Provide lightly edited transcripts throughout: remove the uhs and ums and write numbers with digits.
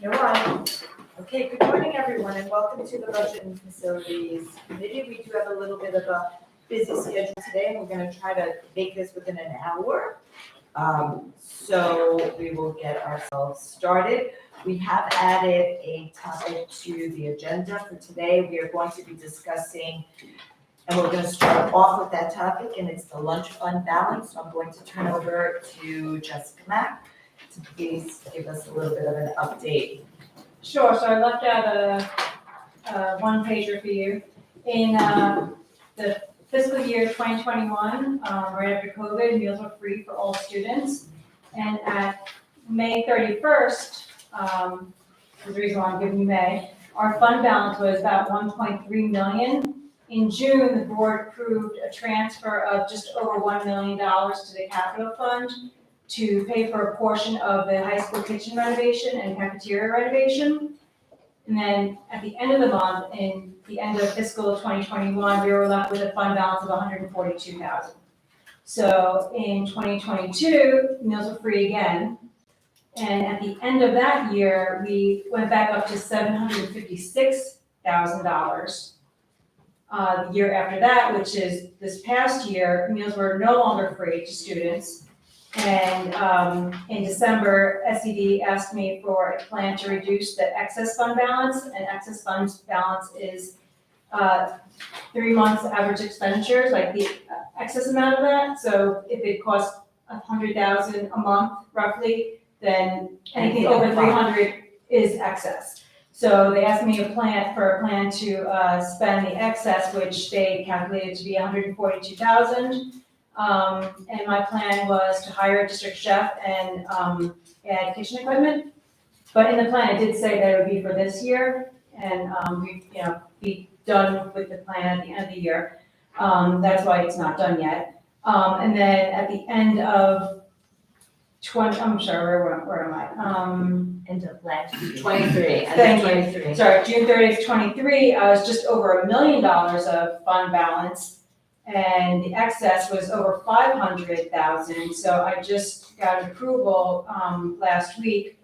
You're on. Okay, good morning, everyone, and welcome to the Budget and Facilities Committee. We do have a little bit of a busy schedule today, and we're gonna try to make this within an hour. So we will get ourselves started. We have added a topic to the agenda for today. We are going to be discussing, and we're gonna start off with that topic, and it's the lunch fund balance. So I'm going to turn over to Jessica Mack to please give us a little bit of an update. Sure, so I left out a one pager for you. In the fiscal year 2021, right after COVID, meals were free for all students. And at May 31st, the reason why I'm giving you May, our fund balance was about 1.3 million. In June, the board approved a transfer of just over $1 million to the capital fund to pay for a portion of the high school kitchen renovation and cafeteria renovation. And then at the end of the month, in the end of fiscal 2021, we were left with a fund balance of 142,000. So in 2022, meals were free again. And at the end of that year, we went back up to $756,000. The year after that, which is this past year, meals were no longer free to students. And in December, SED asked me for a plan to reduce the excess fund balance, and excess funds balance is 3 months average expenditures, like the excess amount of that. So if it costs $100,000 a month roughly, then anything over 300 is excess. So they asked me for a plan to spend the excess, which they calculated to be $142,000. And my plan was to hire a district chef and add kitchen equipment. But in the plan, it did say that it would be for this year, and be done with the plan at the end of the year. That's why it's not done yet. And then at the end of where am I? End of last year. 23. Thank you. 23. Sorry, June 30th, 23, I was just over $1 million of fund balance. And the excess was over 500,000, so I just got approval last week.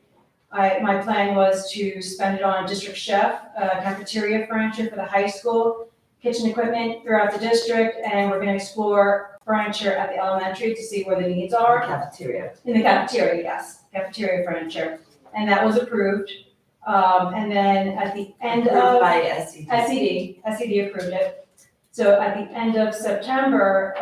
My plan was to spend it on a district chef, cafeteria furniture for the high school, kitchen equipment throughout the district, and we're gonna explore furniture at the elementary to see where the needs are. Cafeteria. In the cafeteria, yes, cafeteria furniture, and that was approved. And then at the end Approved of. by SED. SED approved it. So at the end of September,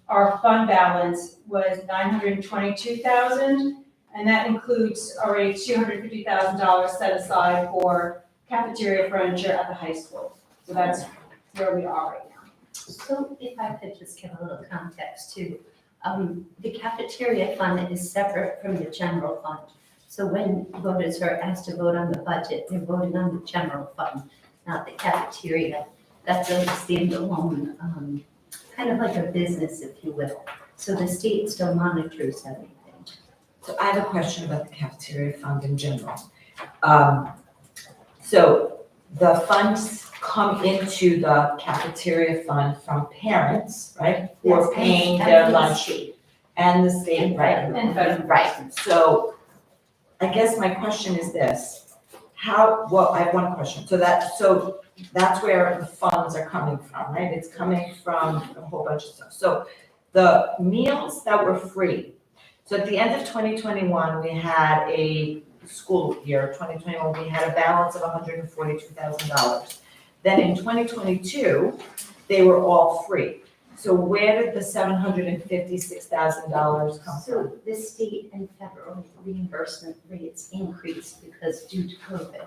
our fund balance was $922,000, and that includes already $250,000 set aside for cafeteria furniture at the high school. So that's where we are right now. So if I could just give a little context too. The cafeteria fund is separate from the general fund. So when voters are asked to vote on the budget, they're voting on the general fund, not the cafeteria. That's a standalone, kind of like a business, if you will. So the state still monitors everything. So I have a question about the cafeteria fund in general. So the funds come into the cafeteria fund from parents, right? Who are Yes, paying and their the lunch, state. and the state, right? And federal. Right, so I guess my question is this. I have one question. So that's where the funds are coming from, right? It's coming from a whole bunch of stuff. So the meals that were free. So at the end of 2021, we had a school year, 2021, we had a balance of $142,000. Then in 2022, they were all free. So where did the $756,000 come from? So the state and federal reimbursement rates increased because due to COVID.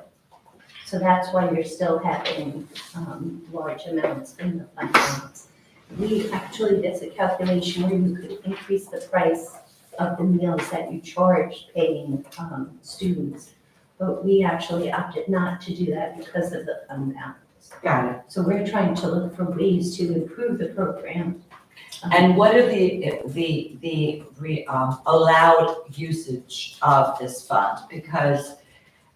So that's why you're still having large amounts in the fund balance. There's a calculation where you could increase the price of the meals that you charge paying students. But we actually opted not to do that because of the fund balance. Got it. So we're trying to look for ways to improve the program. And what are the allowed usage of this fund? Because,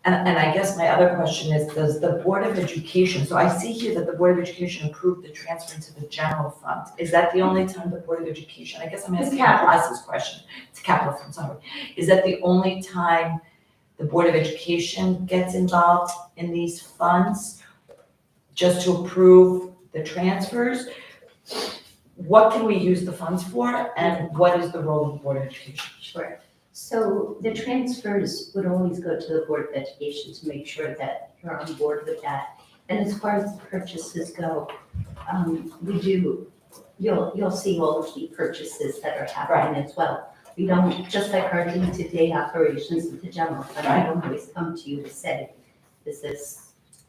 and I guess my other question is, does the Board of Education, so I see here that the Board of Education approved the transfer into the general fund. Is that the only time the Board of Education, I guess I'm asking capital. Ross's question, it's capital fund, sorry. Is that the only time the Board of Education gets involved in these funds just to approve the transfers? What can we use the funds for, and what is the role of the Board of Education? Sure. So the transfers would always go to the Board of Education to make sure that you're on board with that. And as far as the purchases go, you'll see all of the purchases that are happening as well. We don't, just like our day-to-day operations with the general fund, I don't always come to you to say, is this.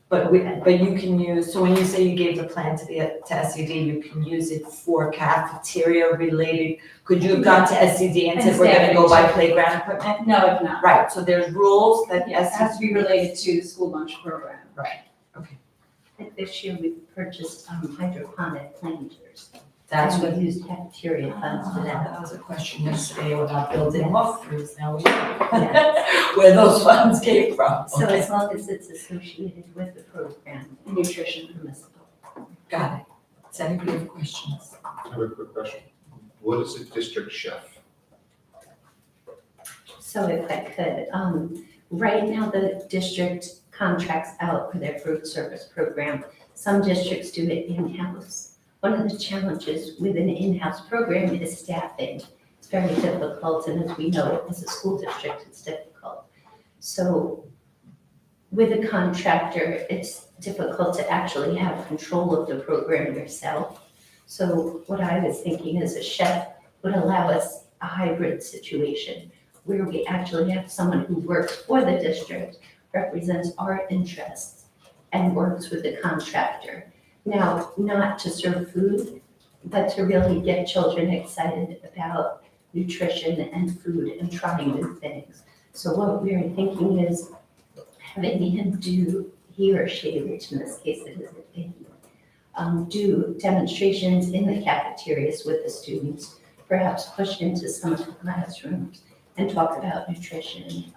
But you can use, so when you say you gave the plan to SED, you can use it for cafeteria related. Could you have gone to SED and said, we're gonna go buy playground equipment? No, it's not. Right, so there's rules that Yes, it has to be related to the school lunch program. Like this year, we purchased hydroponic planters. That's And what. we used cafeteria funds for that. That was a question yesterday about building walkthroughs, now we know where those funds came from. So Okay, as long as it's associated with the program, Nutrition. permissible. got it. Does anybody have questions? I have a quick question. What is a district chef? So if I could, right now the district contracts out for their food service program. Some districts do it in-house. One of the challenges with an in-house program is staffing. It's very difficult, and as we know, as a school district, it's difficult. So with a contractor, it's difficult to actually have control of the program yourself. So what I was thinking is a chef would allow us a hybrid situation where we actually have someone who works for the district, represents our interests, and works with the contractor. Now, not to serve food, but to really get children excited about nutrition and food and trying new things. So what we're thinking is having him do, he or she, which in this case it is a he, do demonstrations in the cafeterias with the students, perhaps push into some of the classrooms and talk about nutrition.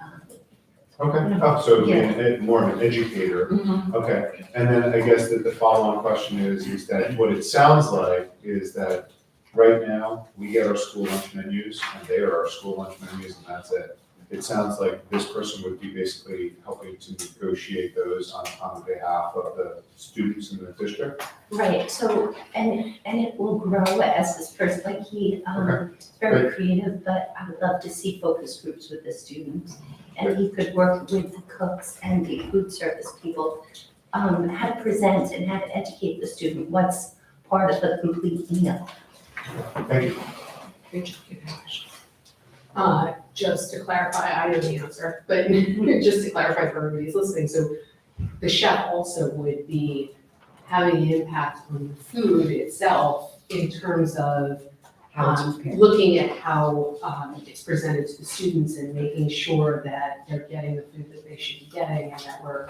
Okay, oh, so it'd be more of an educator. Okay, and then I guess that the follow-on question is that what it sounds like is that right now, we get our school lunch menus, and they are our school lunch menus, and that's it. It sounds like this person would be basically helping to negotiate those on behalf of the students in the district. Right, so, and it will grow as this person, like he, is very creative, but I would love to see focus groups with the students. And he could work with the cooks and the food service people, how to present and how to educate the student, what's part of the complete meal. Thank you. Rachel, you have a question? Just to clarify, I know the answer, but just to clarify for everybody who's listening, so the chef also would be having an impact on the food itself in terms of How it's prepared. looking at how it's presented to the students and making sure that they're getting the food that they should be getting and that we're,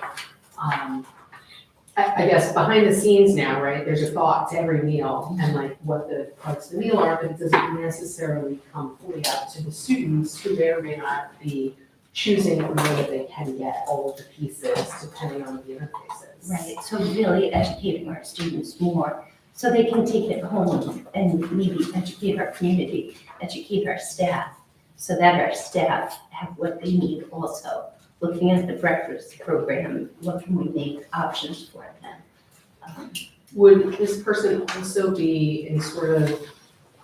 I guess behind the scenes now, right, there's a thought to every meal and like what the parts of the meal are, but it doesn't necessarily come fully out to the students who may or may not be choosing the way that they can get all of the pieces depending on the interfaces. Right, so really educating our students more, so they can take it home and maybe educate our community, educate our staff, so that our staff have what they need also. Looking at the breakfast program, what can we make options for them? Would this person also be in sort of,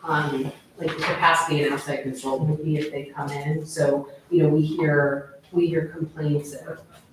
like the capacity and outside consultant would be if they come in? So, you know, we hear complaints,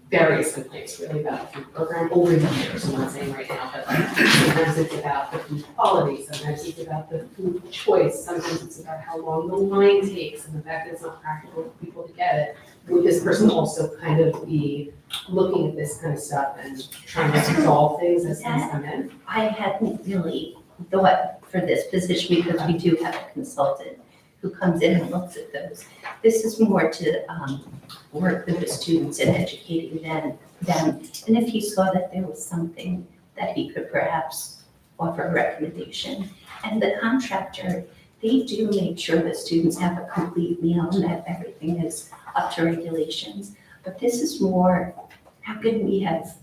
various complaints really about the food program over the years, I'm not saying right now, but like sometimes it's about the food quality, sometimes it's about the food choice, sometimes it's about how long the line takes and the fact that it's not practical for people to get it. Would this person also kind of be looking at this kind of stuff and trying to resolve things as things come in? I hadn't really thought for this position because we do have a consultant who comes in and looks at those. This is more to work with the students and educating them. And if he saw that there was something that he could perhaps offer a recommendation. And the contractor, they do make sure the students have a complete meal and that everything is up to regulations. But this is more, how can we have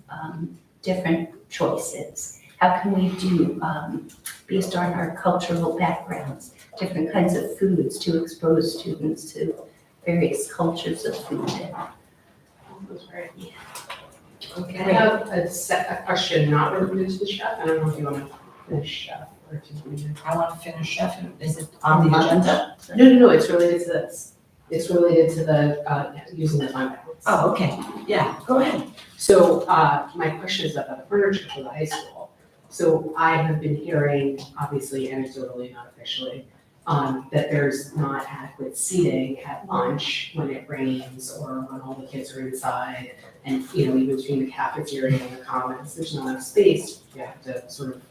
different choices? How can we do, based on our cultural backgrounds, different kinds of foods to expose students to various cultures of food? Okay. I have a question not related to the chef, I don't know if you want to finish chef or to. I want to finish, chef, is it on the agenda? No, it's related to this. It's related to the, using the fund balance. Oh, okay, yeah, go ahead. So, my question is about the furniture for the high school. So I have been hearing, obviously anecdotally, not officially, that there's not adequate seating at lunch when it rains or when all the kids are inside. And, even between the cafeteria and the commons, there's not enough space. You have to sort of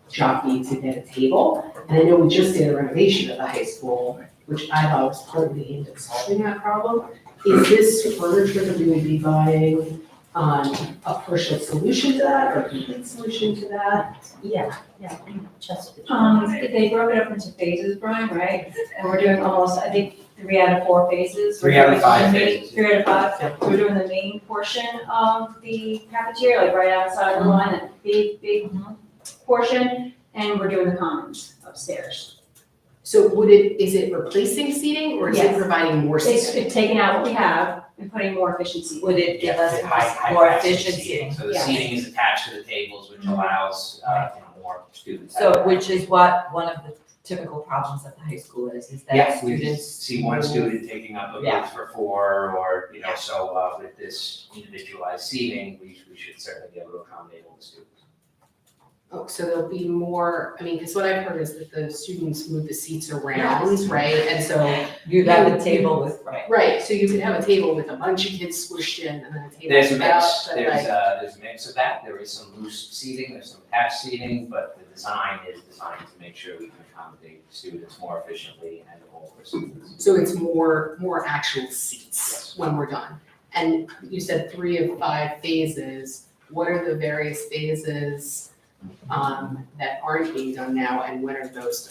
jockey to get a table. And I know we just did a renovation of the high school, which I thought was partly aimed at solving that problem. Is this furniture that we would be buying, a partial solution to that or a complete solution to that? Yeah, just. They broke it up into phases, Brian, right? And we're doing almost, I think, 3 out of 4 phases. 3 out of 5 We're doing the main- phases. 3 out of 5. We're doing the main portion of the cafeteria, like right outside the line, that big portion, and we're doing the commons upstairs. So is it replacing seating or is it Yes. providing more seating? It's taking out what we have and putting more efficiency. Would it give us High more capacity efficient seating. seating? So the Yeah. seating is attached to the tables, which allows, more students. So, which is what one of the typical problems at the high school is that Yeah, we students. see one student taking up a Yeah. booth for 4, or, Yeah. so, with this individualized seating, we should certainly be able to accommodate all the students. Oh, so there'll be more, because what I've heard is that the students move the seats around, right? And so, You have a table with, right. so you could have a table with a bunch of kids squished in and then a table There's a without, mix, but there's like, there's a mix of that, there is some loose seating, there's some attached seating, but the design is designed to make sure we can accommodate students more efficiently and all the students. so it's more actual seats when we're done. And you said 3 of 5 phases. What are the various phases that aren't being done now, and when are those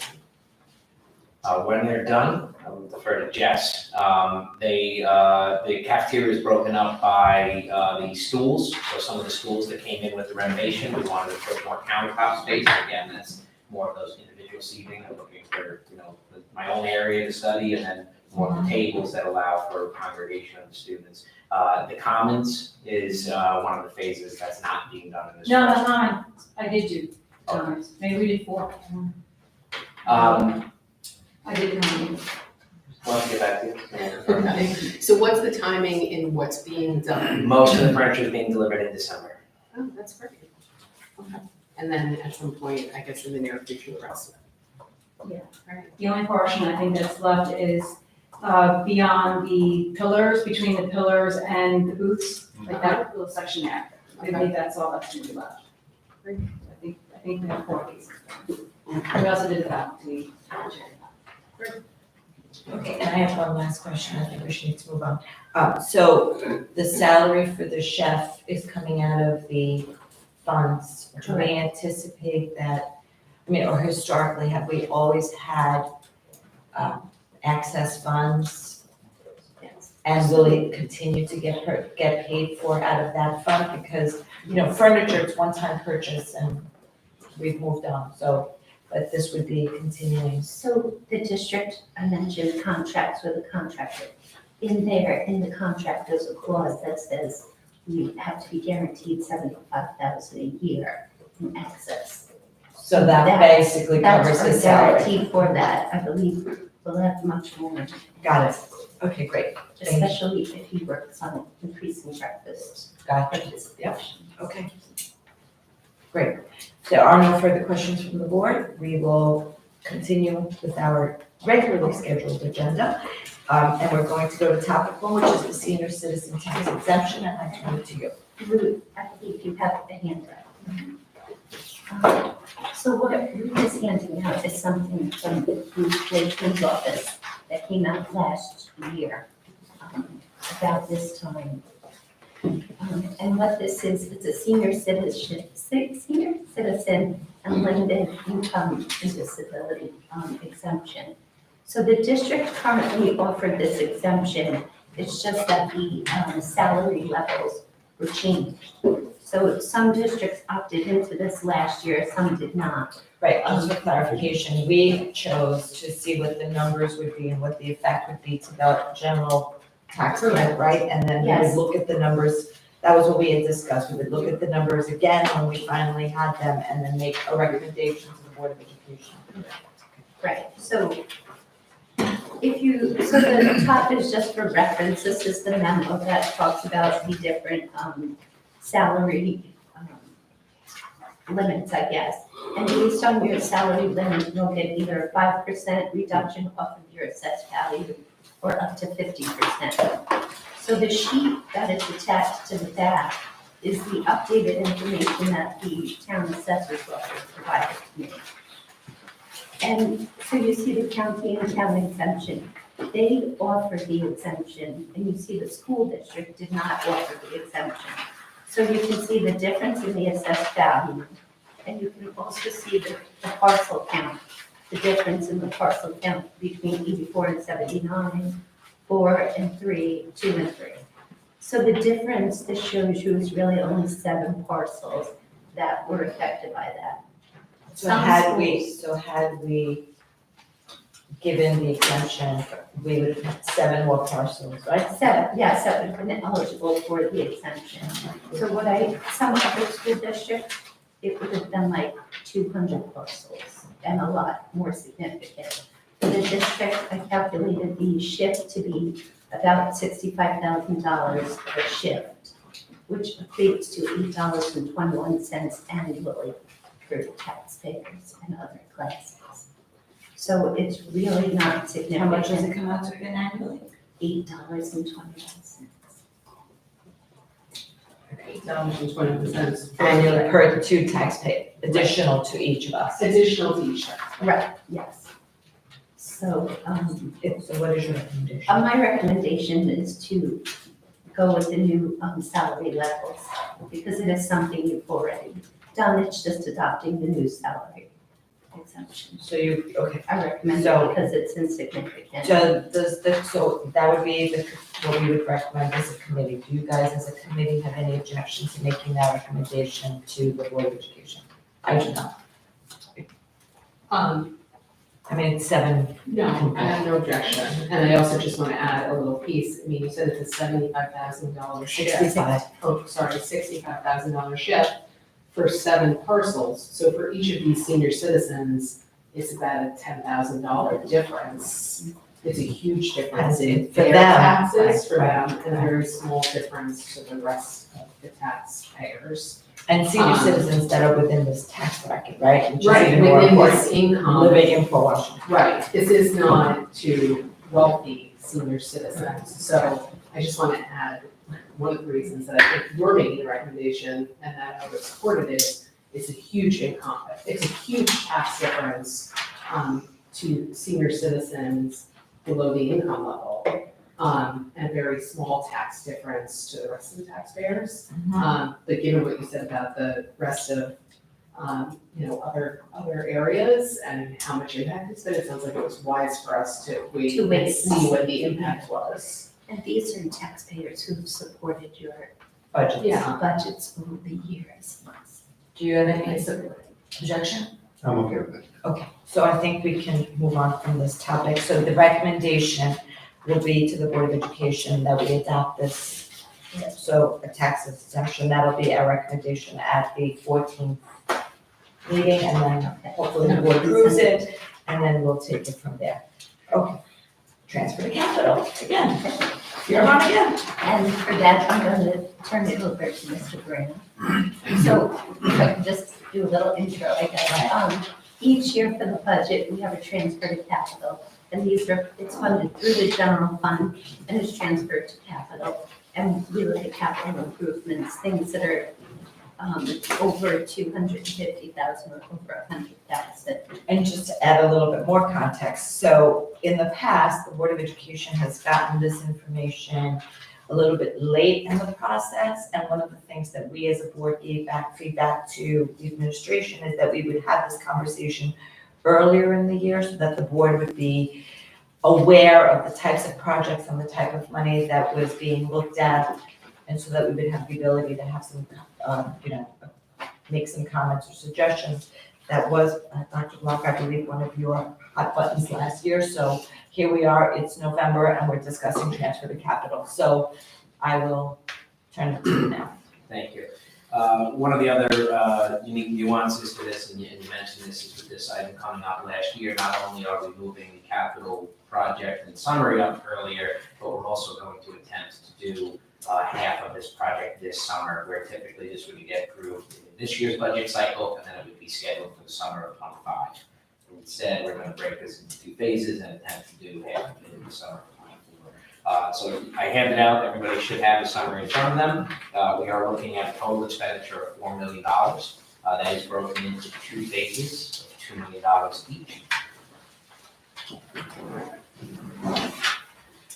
done? When they're done, I will defer to Jess. The cafeteria is broken up by the stools, so some of the stools that came in with the renovation, we wanted to put more countertop space. Again, that's more of those individual seating. I'm looking for, my own area to study, and then more of the tables that allow for congregation of the students. The commons is one of the phases that's not being done in this. No, project. that's fine. I did do commons. Maybe we did 4. I did commons. Want to get back to you? Okay. So what's the timing in what's being done? Most of the furniture is being delivered in December. Oh, that's great. Okay. And then at some point, I guess in the near future, the rest of it. Yeah. Right. The only portion I think that's left is beyond the pillars, between the pillars and the booths, like that little section there. I think that's all that's gonna be left. Great. I think we have 4 pieces. We also did the faculty. Okay, and I have one last question, I think we should need to move on. So the salary for the chef is coming out of the funds. Do we anticipate that, or historically, have we always had access funds? Yes. And will it continue to get paid for out of that fund? Because, furniture, it's one-time purchase and we've moved on, so, but this would be continuing. So the district, I mentioned contracts with the contractor. In the contract, there's a clause that says we have to be guaranteed $75,000 a year in access. So that basically covers That's the a salary. guarantee for that, I believe we'll have much more, Got it. Okay, great. Thank you. especially if he works on increasing breakfast Got it. participation. Okay. Great. There are no further questions from the board. We will continue with our regularly scheduled agenda. And we're going to go to topic 1, which is the senior citizen tax exemption, and I turn it to you. Ruth, I believe you have the handout. So what Ruth is handing out is something from Bruce Lakeland's office that came out last year, about this time. And what this is, it's a senior citizen and limited income and disability exemption. So the district currently offered this exemption, it's just that the salary levels were changed. So some districts opted into this last year, some did not. Right, just for clarification, we chose to see what the numbers would be and what the effect would be to the general tax rate, right? And then we Yes. would look at the numbers, that was what we had discussed, we would look at the numbers again when we finally had them and then make a recommendation to the Board of Education. Right, so so the top is just for reference, this is the memo that talks about the different, salary, limits, I guess. And based on your salary limit, you'll get either a 5% reduction off of your assessed value or up to 50%. So the sheet that is attached to the back is the updated information that the town assessor's office provided to me. And so you see the county and town exemption, they offer the exemption, and you see the school district did not offer the exemption. So you can see the difference in the assessed value, and you can also see the parcel count, the difference in the parcel count between 84 and 79, 4 and 3, 2 and 3. So the difference this shows you is really only 7 parcels that were affected by that. So Some had we given the exemption, we would have had 7 more parcels, right? 7 have been eligible for the exemption. So some other school districts, it would have been like 200 parcels and a lot more significant. For the district, I calculated the shift to be about $65,000 per shift, which equates to $8.21 annually for taxpayers and other classes. So it's really not significant. How much does it come out to annually? $8.21. $8.20. Annually per 2 taxpayers, additional to each of us. Additional to each tax. Right, yes. So, So what is your recommendation? my recommendation is to go with the new salary levels, because it is something you've already done, it's just adopting the new salary exemption. So okay, I recommend So- it because it's insignificant. so that would be what we would recommend as a committee. Do you guys as a committee have any objections to making that recommendation to the Board of Education? I do not. I mean, it's 7, No, I have no objection, and I also just want to add a little piece, I mean, you said it's a $75,000 shift. 65. Oh, sorry, $65,000 shift for 7 parcels, so for each of these senior citizens, it's about a $10,000 difference. It's a huge difference in For their them, taxes for right, them, and a very small difference to the rest of the taxpayers. And senior citizens that are within this tax bracket, right? Which is Right, even more within important. this income. Living in Port Washington. Right, this is not to wealthy senior citizens, so I just want to add, one of the reasons that I think you're making the recommendation and that I would support it is, it's a huge income, it's a huge tax difference, to senior citizens below the income level, and a very small tax difference to the rest of the taxpayers. But given what you said about the rest of, other areas and how much impact it's been, it sounds like it was wise for us to wait To wait. and see what the impact was. And these are taxpayers who've supported your Budget. Yeah. budgets over the years. Do you have any objection? I'm okay with it. Okay, so I think we can move on from this topic. So the recommendation will be to the Board of Education that we adopt this. So a tax exemption, that'll be our recommendation at the 14th meeting, and then hopefully the board approves it, and then we'll take it from there. Okay, transfer to capital, again, you're on again. And for that, I'm going to turn it over to Mr. Graham. So if I can just do a little intro, I guess. Each year for the budget, we have a transfer to capital. And it's funded through the general fund and is transferred to capital. And we look at capital improvements, things that are over 250,000 or over 100,000. And just to add a little bit more context, so in the past, the Board of Education has gotten this information a little bit late in the process, and one of the things that we as a board gave back feedback to the administration is that we would have this conversation earlier in the year so that the board would be aware of the types of projects and the type of money that was being looked at, and so that we would have the ability to have some, make some comments or suggestions. That was, Dr. Block, I believe one of your hot buttons last year, so here we are, it's November, and we're discussing transfer to capital. So I will turn it to you now. Thank you. One of the other unique nuances to this, and you mentioned this, is with this item coming up last year, not only are we moving the capital project and summary up earlier, but we're also going to attempt to do half of this project this summer, where typically this would get approved in this year's budget cycle, and then it would be scheduled for the summer of '25. Instead, we're gonna break this into 2 phases and attempt to do half of it in the summer of '24. So I handed out, everybody should have the summary in front of them. We are looking at a total expenditure of $4 million. That is broken into 2 phases of $2 million each.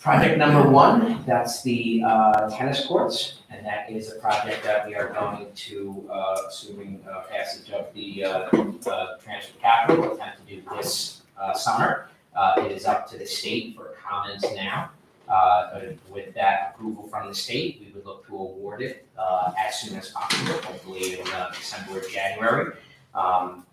Project number 1, that's the tennis courts, and that is a project that we are going to, assuming passage of the transfer capital, attempt to do this summer. It is up to the state for comments now. With that approval from the state, we would look to award it as soon as possible, hopefully in December or January. And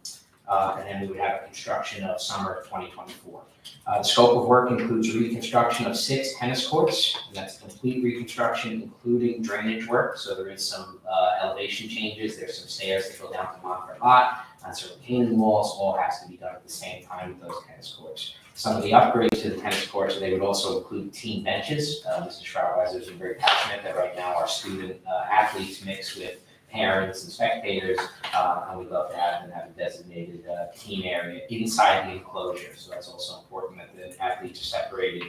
then we would have a construction of summer of 2024. The scope of work includes reconstruction of 6 tennis courts, and that's complete reconstruction, including drainage work. So there is some elevation changes, there's some stairs that go down to Montfort Lot, and some retaining walls, all has to be done at the same time with those tennis courts. Some of the upgrades to the tennis courts, they would also include team benches. Mr. Schrottweiser has been very passionate that right now our student athletes mix with parents and spectators, and we'd love to have a designated team area inside the enclosure. So that's also important that the athletes are separated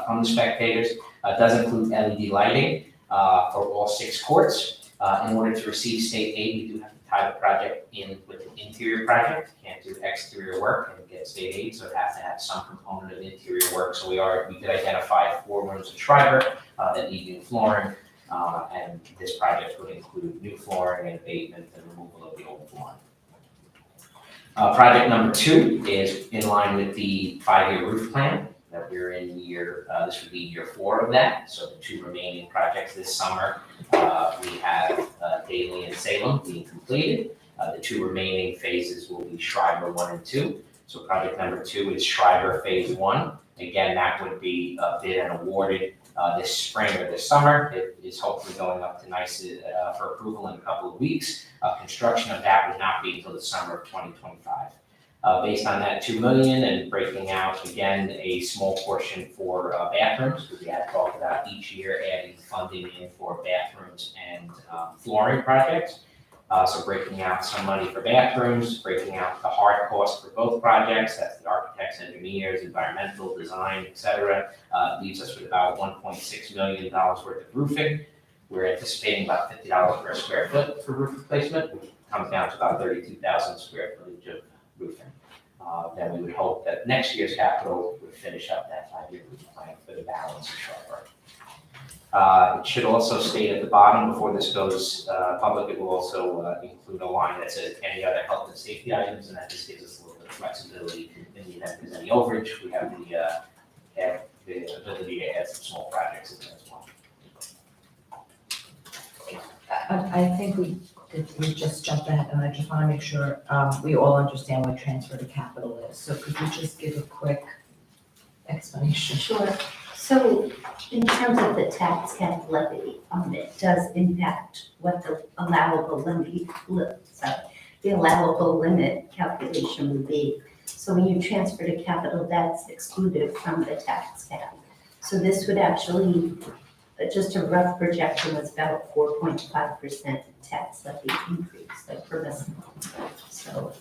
from the spectators. It does include LED lighting for all 6 courts. In order to receive state aid, we do have to tie the project in with an interior project. Can't do exterior work and get state aid, so it has to have some component of interior work. So we did identify 4 rooms in Schreiber that need new flooring. And this project would include new flooring and abatement and removal of the old flooring. Project number 2 is in line with the 5-year roof plan that we're in this would be year 4 of that. So the 2 remaining projects this summer, we have Daly and Salem being completed. The 2 remaining phases will be Schreiber 1 and 2. So project number 2 is Schreiber phase 1. Again, that would be bid and awarded this spring or this summer. It is hopefully going up to NYSE for approval in a couple of weeks. Construction of that would not be until the summer of 2025. Based on that $2 million and breaking out, again, a small portion for bathrooms, because we had talked about each year adding funding in for bathrooms and flooring projects. So breaking out some money for bathrooms, breaking out the hard cost for both projects, that's the architects, engineers, environmental design, et cetera, leaves us with about $1.6 million worth of roofing. We're anticipating about $50 per square foot for roof replacement, which comes down to about 32,000 square footage of roofing. Then we would hope that next year's capital would finish up that 5-year roof plan for the balance of Schreiber. It should also state at the bottom, before this goes public, it will also include a line that says any other health and safety items, and that just gives us a little bit of flexibility in the event there's any overage. We have the ability to add some small projects in there as well. I think we just jumped ahead, and I just want to make sure we all understand what transfer to capital is. So could you just give a quick explanation? Sure. So in terms of the tax cap levy, it does impact what the allowable limit calculation would be. So when you transfer to capital, that's excluded from the tax cap. So this would actually, just a rough projection, was about 4.5% tax levy increase, like permissible. So,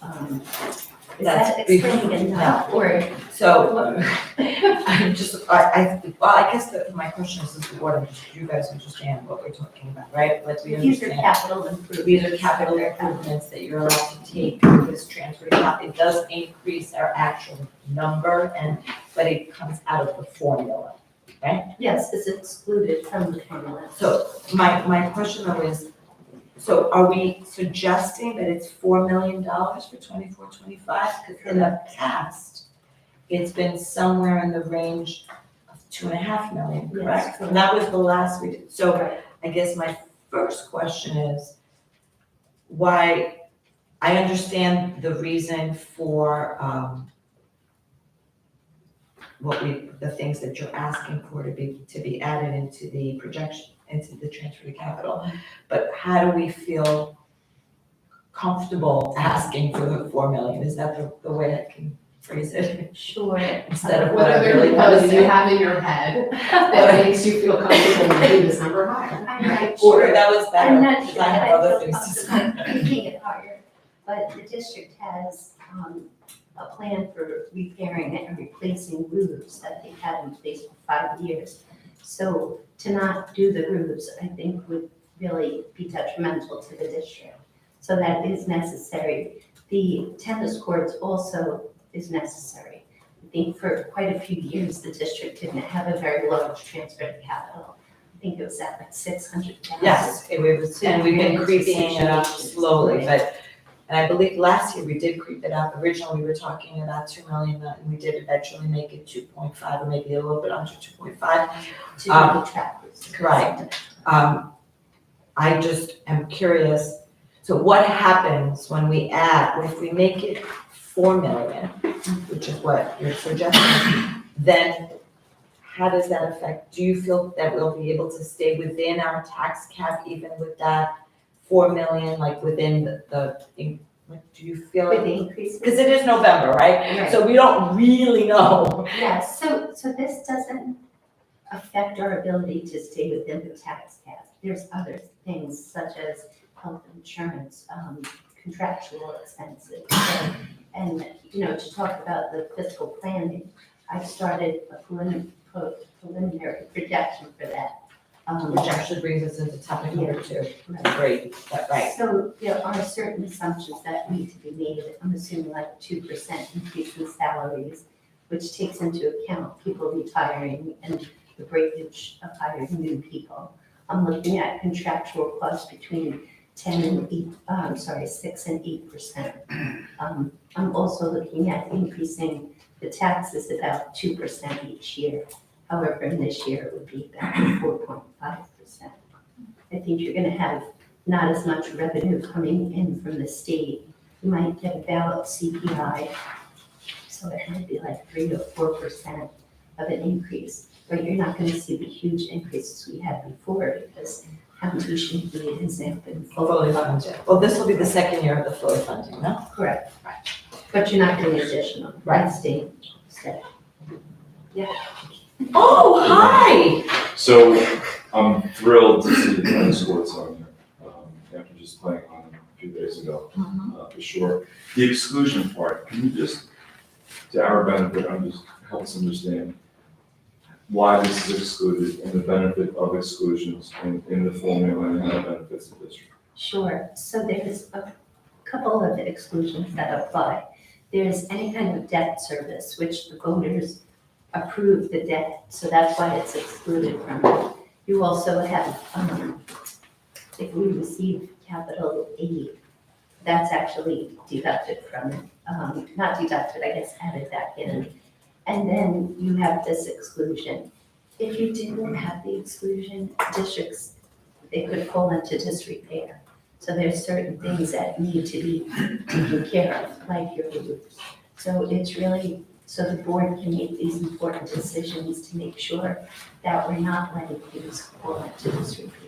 is that That's big. explaining enough, or? So, I'm just, I guess that my question is the board, you guys understand what we're talking about, right? Like we These are understand, capital improvements. these are capital improvements that you're allowed to take through this transfer to cap. It does increase our actual number but it comes out of the formula, right? Yes, it's excluded from the formula. So my question though is, so are we suggesting that it's $4 million for 24, 25? Because in the past, it's been somewhere in the range of 2.5 million, correct? Yes. And that was the last we did. So I guess my first question is, why, I understand the reason for the things that you're asking for to be added into the projection, into the transfer to capital. But how do we feel comfortable asking for the 4 million? Is that the way I can phrase it? Sure. Instead of what What I other really want to proposals you say? have in your head that makes you feel comfortable making this number higher? I'm not Or sure. that was better, I'm not because sure I have that other I feel things to say. comfortable making it higher, but the district has a plan for repairing and replacing roofs that they've had in place for 5 years. So to not do the roofs, I think would really be detrimental to the district. So that is necessary. The tennis courts also is necessary. I think for quite a few years, the district didn't have a very large transfer to capital. I think it was at like 600,000. Yes, it was, and we've been creeping it up slowly, Right. but, and I believe last year we did creep it up. Originally, we were talking about 2 million, and we did eventually make it 2.5, or maybe a little bit under 2.5. To do the trackers. Correct. I just am curious, so what happens when we add, if we make it 4 million, which is what you're suggesting, then how does that affect, do you feel that we'll be able to stay within our tax cap even with that 4 million, like within like, do you feel With like? the increase. Because it is November, right? Right. So we don't really know. Yes, so this doesn't affect our ability to stay within the tax cap. There's other things such as health insurance, contractual expenses. And, you know, to talk about the fiscal planning, I started a preliminary projection for that. Which actually brings us into topic number 2. Right. Great, but right. So there are certain assumptions that need to be made. I'm assuming like 2% increase in salaries, which takes into account people retiring and the breakage of hiring new people. I'm looking at contractual costs between 6 and 8%. I'm also looking at increasing the taxes about 2% each year. However, in this year, it would be about 4.5%. I think you're gonna have not as much revenue coming in from the state. You might get about CPI, so it might be like 3 to 4% of an increase. But you're not gonna see the huge increases we had before because tuition fee has now been Fully funded. Well, this will be the second year of the fully funding, no? Correct. But you're not getting additional, right, state? Oh, hi! So I'm thrilled to see the tennis courts on here, after just playing on them a few days ago, for sure. The exclusion part, can you just, to our benefit, help us understand why this is excluded and the benefit of exclusions in the formula and how it benefits the district? Sure, so there's a couple of exclusions that apply. There's any kind of debt service, which the voters approve the debt, so that's why it's excluded from it. You also have, if we receive capital aid, that's actually deducted from it. Not deducted, I guess, added back in. And then you have this exclusion. If you didn't have the exclusion, districts, they could fall into disrepair. So there's certain things that need to be taken care of, like your roofs. So it's really, so the board can make these important decisions to make sure that we're not letting things fall into disrepair.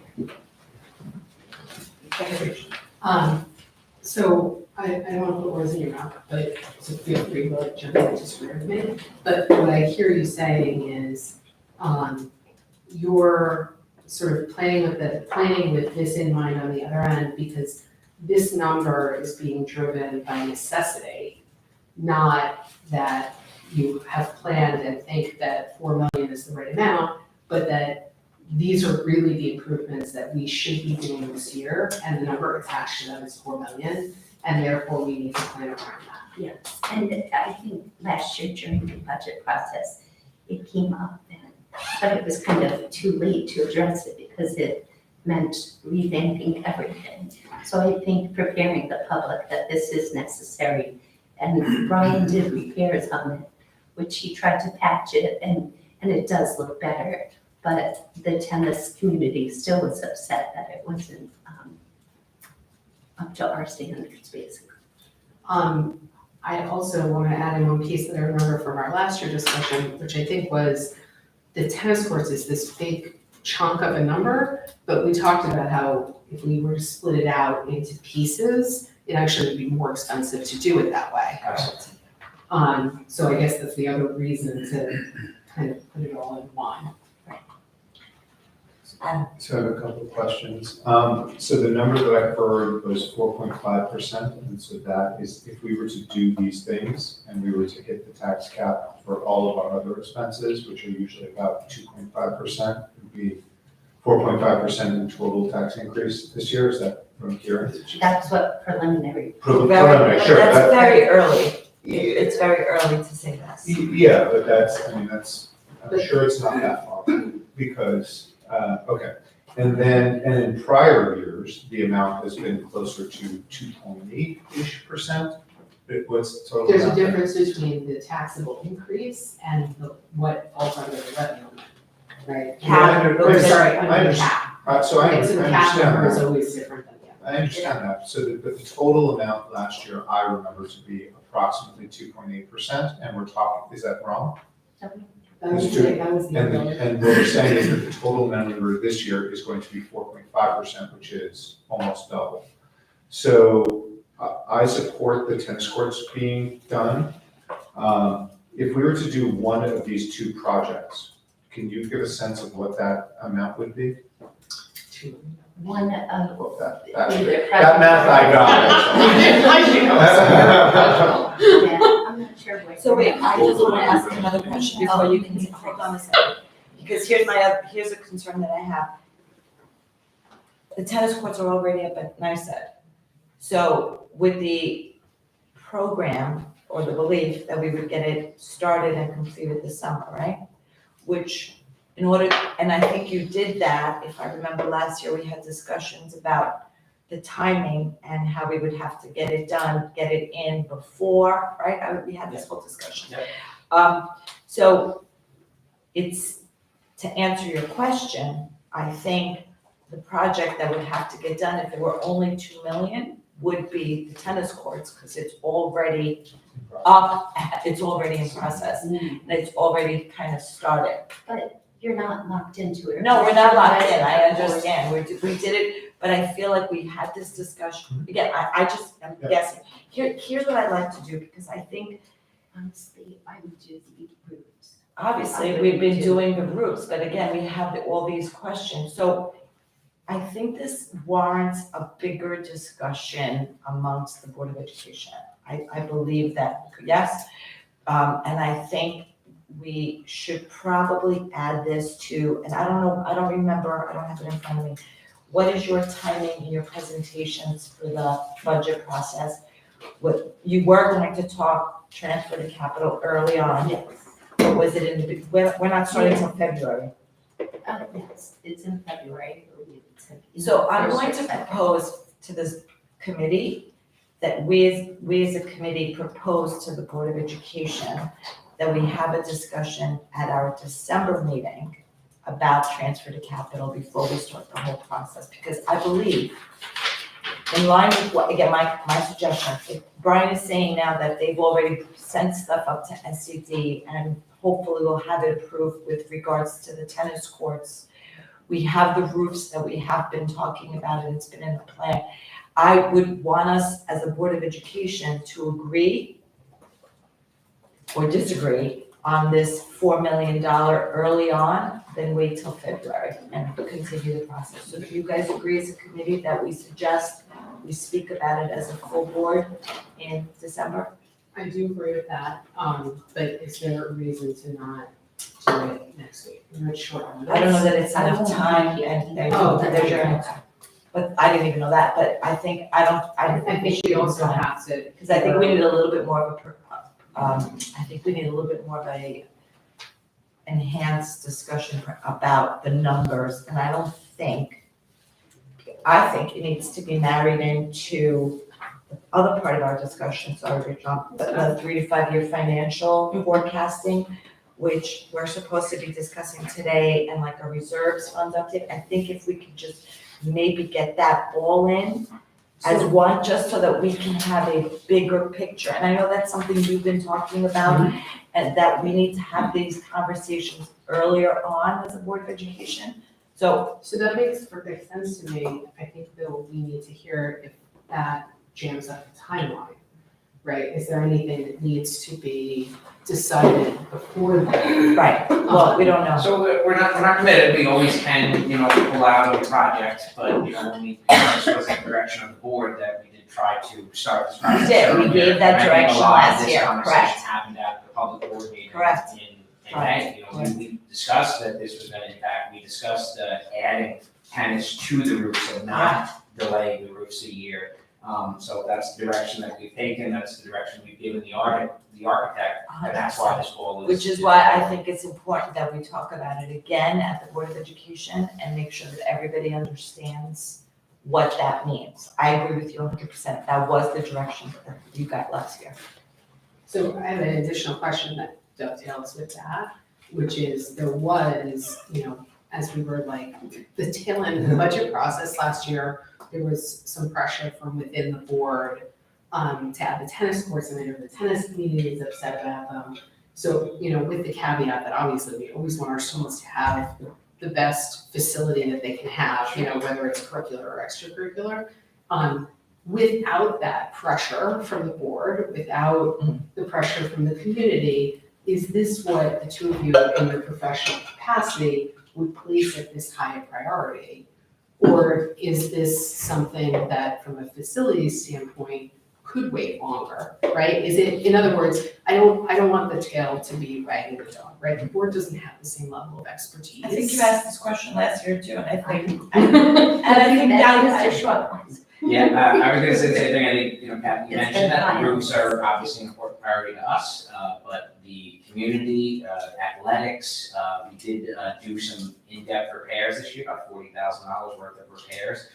So I don't want to put words in your mouth, but so feel free to like jump in and disagree with me. But what I hear you saying is, you're sort of planning with this in mind on the other end, because this number is being driven by necessity, not that you have planned and think that 4 million is the right amount, but that these are really the improvements that we should be doing this year, and the number attached to them is 4 million, and therefore we need to plan around that. Yes, and I think last year during the budget process, it came up then, but it was kind of too late to address it because it meant revamping everything. So I think preparing the public that this is necessary, and Brian did repairs on it, which he tried to patch it, and it does look better, but the tennis community still was upset that it wasn't up to our standards, basically. I also want to add in one piece that I remember from our last year discussion, which I think was the tennis courts is this big chunk of a number, but we talked about how if we were to split it out into pieces, it actually would be more expensive to do it that way. So I guess that's the other reason to kind of put it all in one. So I have a couple of questions. So the number that I heard was 4.5%, and so that is if we were to do these things and we were to hit the tax cap for all of our other expenses, which are usually about 2.5%, it would be 4.5% in total tax increase this year. Is that what I'm hearing? That's what preliminary. Preliminary, sure. That's very early. It's very early to say that. Yeah, but I'm sure it's not that far, because, okay. And in prior years, the amount has been closer to 2.8-ish%. What's the total There's a amount? difference between the taxable increase and what falls under the revenue limit, right? Cap, Or, sorry, I under the understand. cap. So I Okay, so the cap understand number is that. always different than the other. I understand that. So but the total amount last year, I remember to be approximately 2.8%, and we're talking, is that wrong? That was It's true. the other. And what we're saying is that the total number this year is going to be 4.5%, which is almost double. So I support the tennis courts being done. If we were to do one of these two projects, can you give a sense of what that amount would be? One of Well, that either math I got. Yeah, I'm not sure what. So wait, I just want to ask another question before you can, hold on a second. Because here's a concern that I have. The tennis courts are already up at NICEAD. So with the program or the belief that we would get it started and completed this summer, right? Which in order, and I think you did that, if I remember last year, we had discussions about the timing and how we would have to get it done, get it in before, right? We had this whole discussion. So it's, to answer your question, I think the project that would have to get done, if it were only 2 million, would be the tennis courts, because it's already up, it's already in process, and it's already kind of started. You're not locked into it. No, we're not locked in, I understand, we did it, but I feel like we had this discussion, again, I'm guessing. Here's what I'd like to do, because I think, Honestly, I would do the routes. obviously, we've been doing the routes, but again, we have all these questions, so I think this warrants a bigger discussion amongst the Board of Education. I believe that, yes, and I think we should probably add this to, and I don't know, I don't remember, I don't have it in front of me. What is your timing in your presentations for the budget process? What, you were going to talk transfer to capital early on, Yes. but was it in, we're not starting until February. Yes, it's in February, I believe. It's in So I'm first going or to second. propose to this committee that we as a committee propose to the Board of Education that we have a discussion at our December meeting about transfer to capital before we start the whole process, because I believe, in line with what, again, my suggestion, if Brian is saying now that they've already sent stuff up to SCD and hopefully we'll have it approved with regards to the tennis courts. We have the roofs that we have been talking about and it's been in the plan. I would want us as a Board of Education to agree or disagree on this $4 million early on, then wait till February and continue the process. So if you guys agree as a committee that we suggest we speak about it as a full board in December? I do agree with that, but is there a reason to not do it next week? We're not short on I don't know that it's I enough won't be time here. and they're, Oh, they're okay. during, but I didn't even know that, but I think, I think we also have to. because I think we need a little bit more of I think we need a little bit more of a enhanced discussion about the numbers, and I think it needs to be married into the other part of our discussion, sorry, Rachel, the 3 to 5 year financial forecasting, which we're supposed to be discussing today, and like a reserves fund update. I think if we could just maybe get that all in as So- one, just so that we can have a bigger picture. And I know that's something you've been talking about, and that we need to have these conversations earlier on as a Board of Education. So, So that makes perfect sense to me. I think though we need to hear if that jams up the timeline, right? Is there anything that needs to be decided before that? right, well, we don't know. So we're not committed, we always can, you know, pull out of a project, but, you know, when we, this was the direction of the board that we did try to start this process. We did, we earlier. gave that And I think direction a lot of last this year, conversation correct. happened at the public board meeting Correct. in May. You know, we discussed that this was gonna impact, we discussed adding tennis to the roofs and not delaying the roofs a year. So that's the direction that we've taken, that's the direction we've given the architect, and that's why this goal is. Which is why I think it's important that we talk about it again at the Board of Education and make sure that everybody understands what that means. I agree with you 100%. That was the direction that you got last year. So I have an additional question that dovetails with that, which is there was, you know, as we were like the tail end of the budget process last year, there was some pressure from within the board to add the tennis courts, and I know the tennis community is upset about them. So, you know, with the caveat that obviously we always want our students to have the best facility that they can have, you know, whether it's curricular or extracurricular. Without that pressure from the board, without the pressure from the community, is this what the two of you in your professional capacity would place at this high a priority? Or is this something that from a facilities standpoint could wait longer, right? Is it, in other words, I don't want the tail to be wagging the dog, right? The board doesn't have the same level of expertise. I think you asked this question last year too, and I think, and I think that Mr. Schwab. Yeah, I was gonna say the same thing, I think, you know, Kathy, you It's mentioned that been the roofs are obviously an important priority to us, but the community, athletics, we did do some in-depth repairs this year, about $40,000 worth of repairs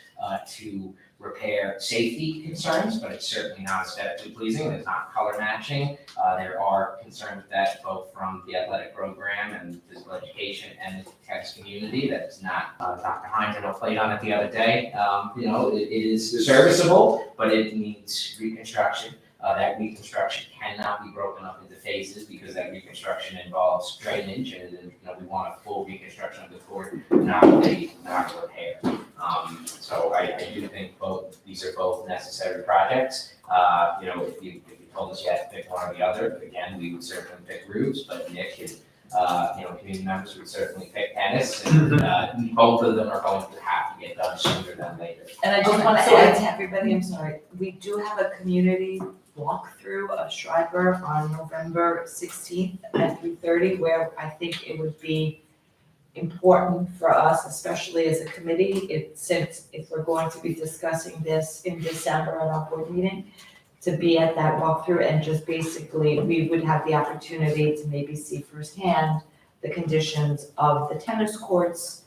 to repair safety concerns, but it's certainly not aesthetically pleasing, it's not color matching. There are concerns with that both from the athletic program and physical education and the tennis community that is not, Dr. Hines, I know played on it the other day. You know, it is serviceable, but it needs reconstruction. That reconstruction cannot be broken up into phases because that reconstruction involves drainage and, you know, we want a full reconstruction of the court, not a repair. So I do think these are both necessary projects. You know, if you told us you had to pick one or the other, again, we would certainly pick roofs, but Nick and, you know, community members would certainly pick tennis, and both of them are going to have to get done sooner than later. And I just Okay, want to so add to everybody, I'm sorry, we do have a community walkthrough of Schreiber on November 16th at 3:30, where I think it would be important for us, especially as a committee, since if we're going to be discussing this in December at our board meeting, to be at that walkthrough and just basically, we would have the opportunity to maybe see firsthand the conditions of the tennis courts,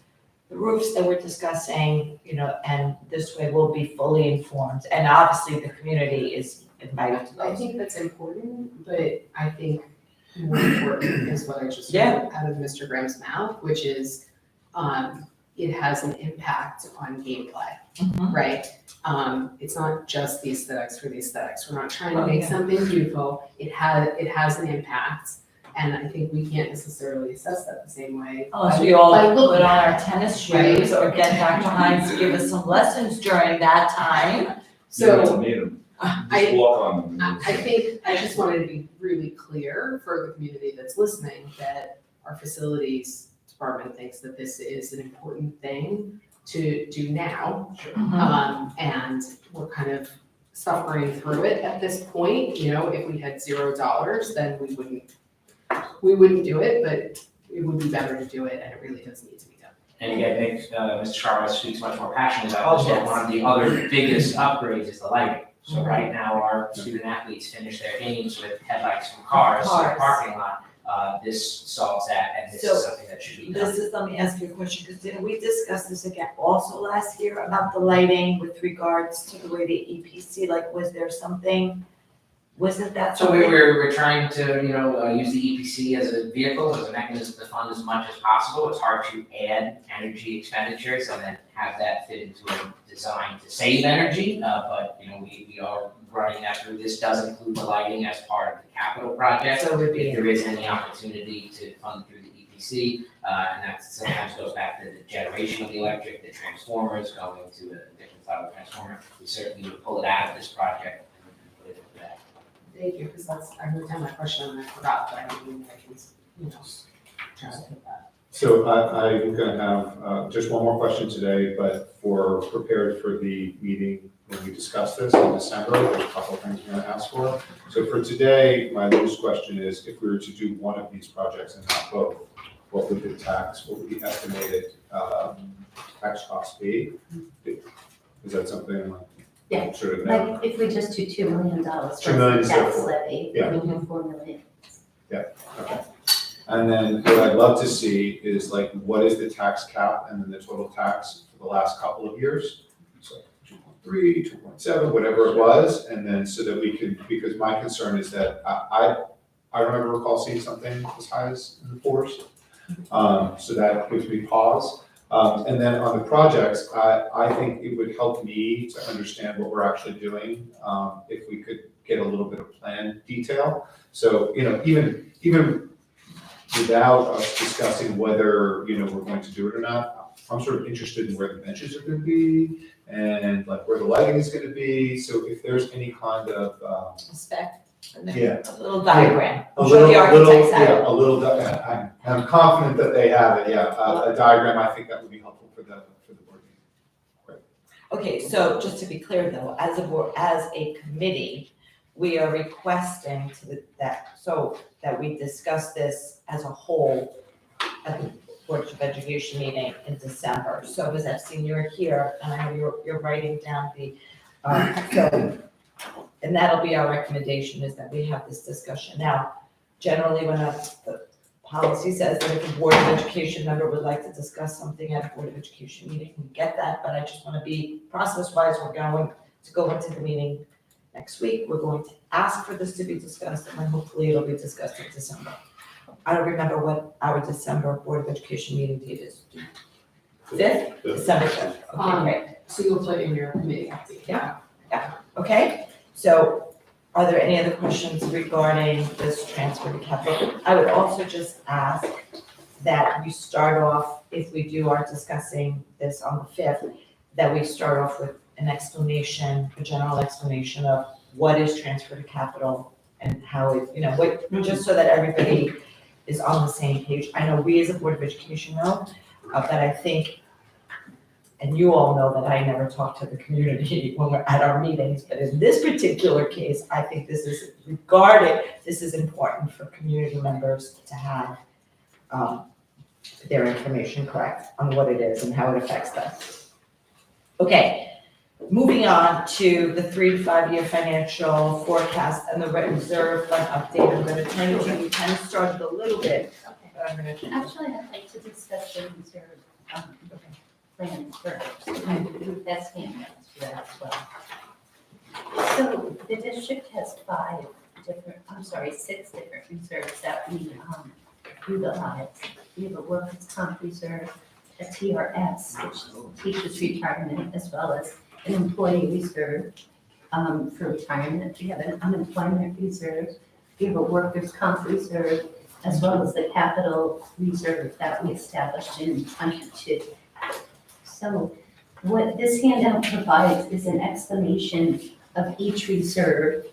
the roofs that we're discussing, you know, and this way we'll be fully informed. And obviously, the community is invited to I those. think that's important, but I think more important is what I just Yeah. heard out of Mr. Graham's mouth, which is, it has an impact on gameplay, Mhm. right? It's not just the aesthetics for the aesthetics, we're not trying to Oh, make yeah. something beautiful, it has an impact. And I think we can't necessarily assess that the same way. Unless we all by put looking on our at it, tennis right? shoes or get Dr. Hines to give us some lessons during that time. You don't So, need 'em. I- Just walk on them. I think, I just wanted to be really clear for the community that's listening, that our facilities department thinks that this is an important thing to do now. And we're kind of suffering through it at this point, you know, if we had $0, then we wouldn't do it, but it would be better to do it, and it really does need to be done. And again, Nick, Mr. Sharma speaks much more passionately about this, Oh, but yes. one of the other biggest upgrades is the lighting. So right now, our student athletes finish their games with headlights from cars in the Cars. parking lot. This solves that, and this So, is something that should be done. This is, let me ask you a question, because didn't we discuss this again also last year about the lighting with regards to the way the EPC, like, was there something Wasn't that So something? we're trying to, use the EPC as a vehicle, as a mechanism to fund as much as possible. It's hard to add energy expenditures and then have that fit into a design to save energy. But, we are running that through. This does include the lighting as part of the capital project. So it would be, If there is any opportunity to fund through the EPC, and that sometimes goes back to the generation of the electric, the transformers going to a different type of transformer. We certainly would pull it out of this project and put it into that. Thank you, because I wrote down my question and I forgot, but I don't mean I can, try to hit that. So I'm gonna have just one more question today, but prepared for the meeting when we discuss this in December, there's a couple of things we're gonna ask for. So for today, my loose question is, if we were to do one of these projects and not both, what would the estimated tax cost be? Is that something like? Yeah, Sort of know? Like, if we just do $2 million $2 million for instead of tax four. levy, Yeah. we do $4 million. Okay. And then what I'd love to see is like, what is the tax cap and then the total tax for the last couple of years? So 2.3, 2.7, whatever it was, and then so that we can, because my concern is that I remember recall seeing something as high as in the fours. So that gives me pause. And then on the projects, I think it would help me to understand what we're actually doing, if we could get a little bit of plan detail. So, even without us discussing whether, we're going to do it or not, I'm sort of interested in where the benches are gonna be and like where the lighting is gonna be. So if there's any kind of, spec, Yeah. a little diagram. a Show the architects how. yeah, a little, I'm confident that they have it, yeah, a diagram, I think that would be helpful for the board meeting. Okay, so just to be clear though, as a board, as a committee, we are requesting that we discuss this as a whole at the Board of Education meeting in December. So as I've seen you're here, and I know you're writing down and that'll be our recommendation, is that we have this discussion. Now, generally, when the policy says that if a Board of Education member would like to discuss something at a Board of Education meeting, we get that, but I just want to be, process-wise, we're going to go into the meeting next week. We're going to ask for this to be discussed, and then hopefully it'll be discussed in December. I don't remember what our December Board of Education meeting date is. 5th? December 5th. Okay, great. So you'll put in your committee update. Yeah. Okay, so are there any other questions regarding this transfer to capital? I would also just ask that you start off, if we are discussing this on the 5th, that we start off with an explanation, a general explanation of what is transfer to capital and how it, just so that everybody is on the same page. I know we as a Board of Education know, but I think, and you all know that I never talk to the community when we're at our meetings, but in this particular case, I think this is important for community members to have their information correct on what it is and how it affects them. Okay, moving on to the 3 to 5 year financial forecast and the reserve fund update. I'm gonna turn it to you. We kind of started a little bit, but I'm gonna. Actually, I'd like to discuss the reserve plan first. That's handouts for that as well. So the district has 6 different reserves that we utilize. We have a workers' comp reserve, a TRS, which is teachers' retirement, as well as an employee reserve for retirement. We have an unemployment reserve. We have a workers' comp reserve, as well as the capital reserve that we established in 22. So what this handout provides is an explanation of each reserve,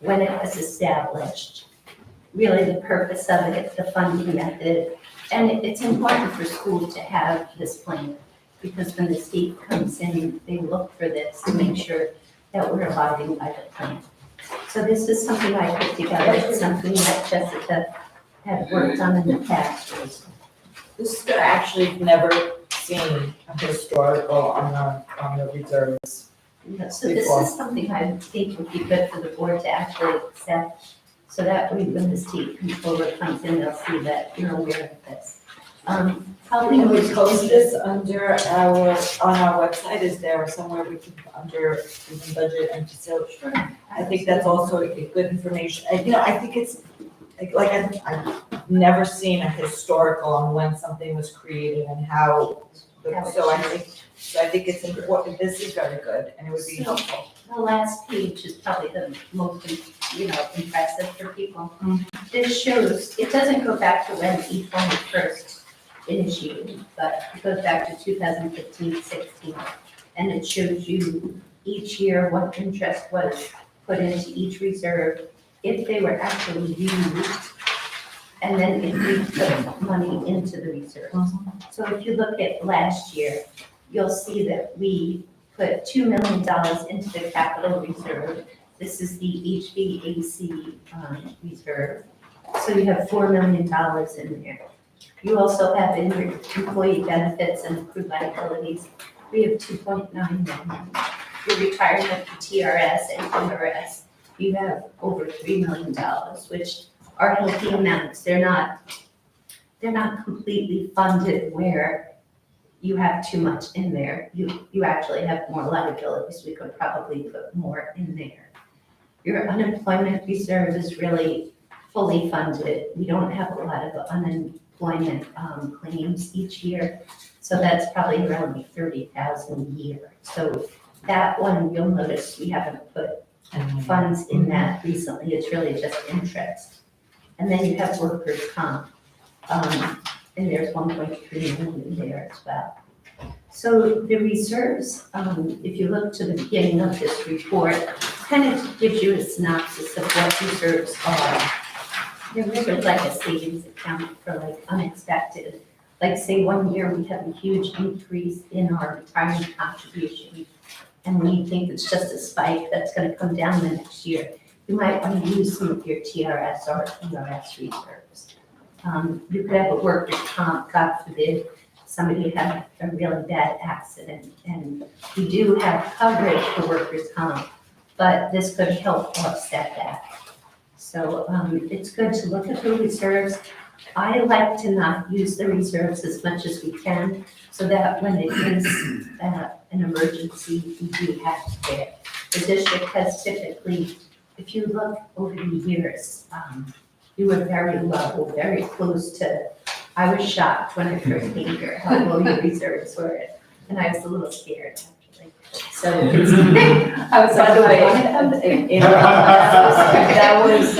when it was established, really the purpose of it, the funding method. And it's important for schools to have this plan, because when the state comes in, they look for this to make sure that we're abiding by the plan. So this is something I put together. It's something that Jessica had worked on in the past. This is good. I actually have never seen a historical on the reserves. So this is something I think would be good for the board to actually accept, so that way when the state controller comes in, they'll see that you're aware of this. Probably Can we most post this under on our website? Is there somewhere we can, under even budget and facility? I think that's also a good information. I think it's, I've never seen a historical on when something was created and how, so I think it's important. This is very good and it would be helpful. The last page is probably the most, impressive for people. This shows, it doesn't go back to when each one was first initiated, but it goes back to 2015, 16. And it shows you each year what interest was put into each reserve, if they were actually used, and then if we put money into the reserves. So if you look at last year, you'll see that we put $2 million into the capital reserve. This is the HVAC reserve. So you have $4 million in there. You also have in your employee benefits and accrued liabilities, we have 2.9 million. Your retirement for TRS and MRS, you have over $3 million, which are healthy amounts. They're not completely funded where you have too much in there. You actually have more liabilities. We could probably put more in there. Your unemployment reserve is really fully funded. We don't have a lot of unemployment claims each year. So that's probably around 30,000 a year. So that one, you'll notice we haven't put funds in that recently. It's really just interest. And then you have workers' comp, and there's 1.3 million there as well. So the reserves, if you look to the beginning of this report, kind of gives you a synopsis of what reserves are. They're really like a savings account for like unexpected. Like say 1 year we have a huge increase in our retirement contribution, and we think it's just a spike that's going to come down the next year. You might want to use some of your TRS or ERS reserves. You could have a workers' comp, God forbid, somebody had a really bad accident, and we do have coverage for workers' comp, but this could help offset that. So it's good to look at the reserves. I like to not use the reserves as much as we can, so that when it is an emergency, we do have it there. The district has typically, if you look over the years, you were very low, very close to, I was shocked when I first came here, how low your reserves were, and I was a little scared actually. So it's, I was By the way, that was,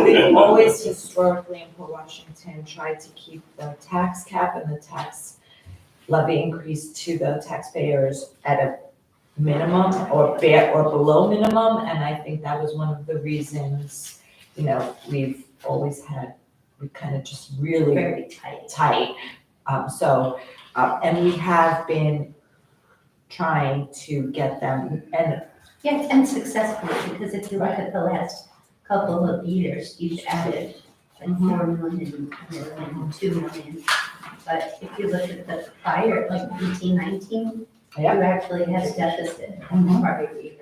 we've always historically in Port Washington tried to keep the tax cap and the tax levy increase to the taxpayers at a minimum or below minimum, and I think that was one of the reasons, we've always had, we kind of just really very tight. tight. And we have been trying to get them, and Yes, and successfully, because if you look at the last couple of years, you've added like 4 million, 2 million. But if you look at the prior, like 18, 19, you actually had a deficit in the prior year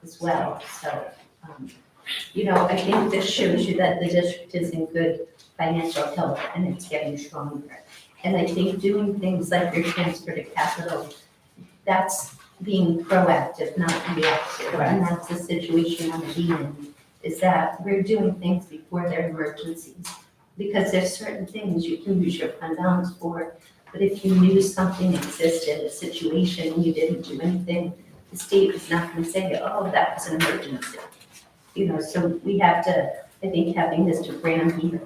as well. So, I think this shows you that the district is in good financial health and it's getting stronger. And I think doing things like your transfer to capital, that's being proactive, not reactive. And that's the situation I'm in, is that we're doing things before they're emergencies. Because there's certain things you can use your fund balance for, but if you knew something existed, a situation, and you didn't do anything, the state is not going to say, oh, that was an emergency. So we have to, I think having Mr. Graham here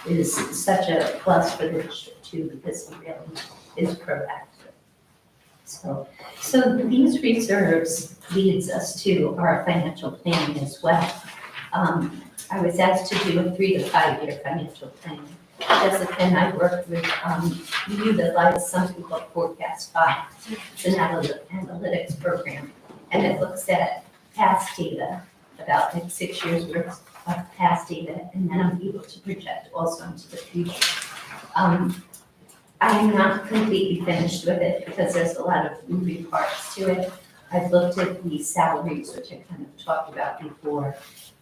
is such a plus for the district too, because he really is proactive. So these reserves leads us to our financial planning as well. I was asked to do a 3 to 5 year financial plan. Jessica and I worked with, we utilize something called Forecast 5. It's an analytics program, and it looks at past data, about like 6 years worth of past data, and then I'm able to project also into the future. I am not completely finished with it because there's a lot of moving parts to it. I've looked at the salaries, which I kind of talked about before,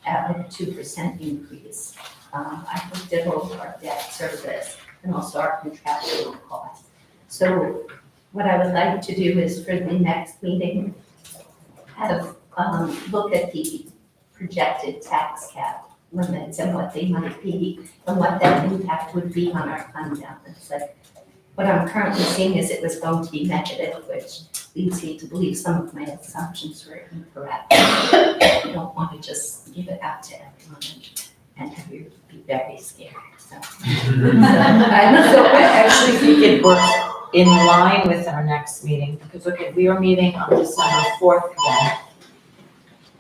at like a 2% increase. I've looked at all of our debt service. and also our contractual costs. So what I would like to do is for the next meeting, have, look at the projected tax cap limits and what they might be, and what that impact would be on our fund balance. Like, what I'm currently seeing is it was going to be negative, which leads me to believe some of my assumptions were incorrect. I don't want to just give it out to everyone and have you be very scared, so. So I actually think it works in line with our next meeting, because look, we are meeting on December 4th again.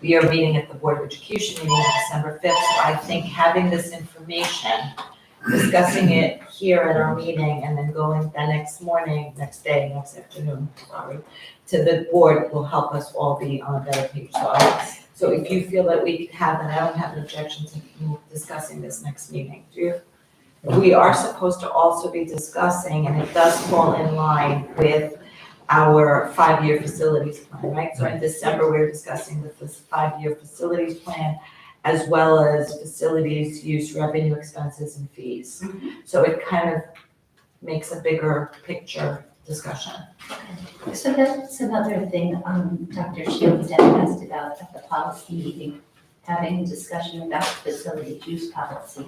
We are meeting at the Board of Education meeting on December 5th, so I think having this information, discussing it here at our meeting, and then going the next morning, next afternoon, to the board will help us all be on a better page. So if you feel that we could have, and I don't have an objection to discussing this next meeting, do you? We are supposed to also be discussing, and it does fall in line with our 5-year facilities plan, right? So in December, we're discussing this 5-year facilities plan, as well as facilities use, revenue, expenses, and fees. So it kind of makes a bigger picture discussion. So that's another thing, Dr. Shields had asked about at the policy meeting, having a discussion about facility use policy.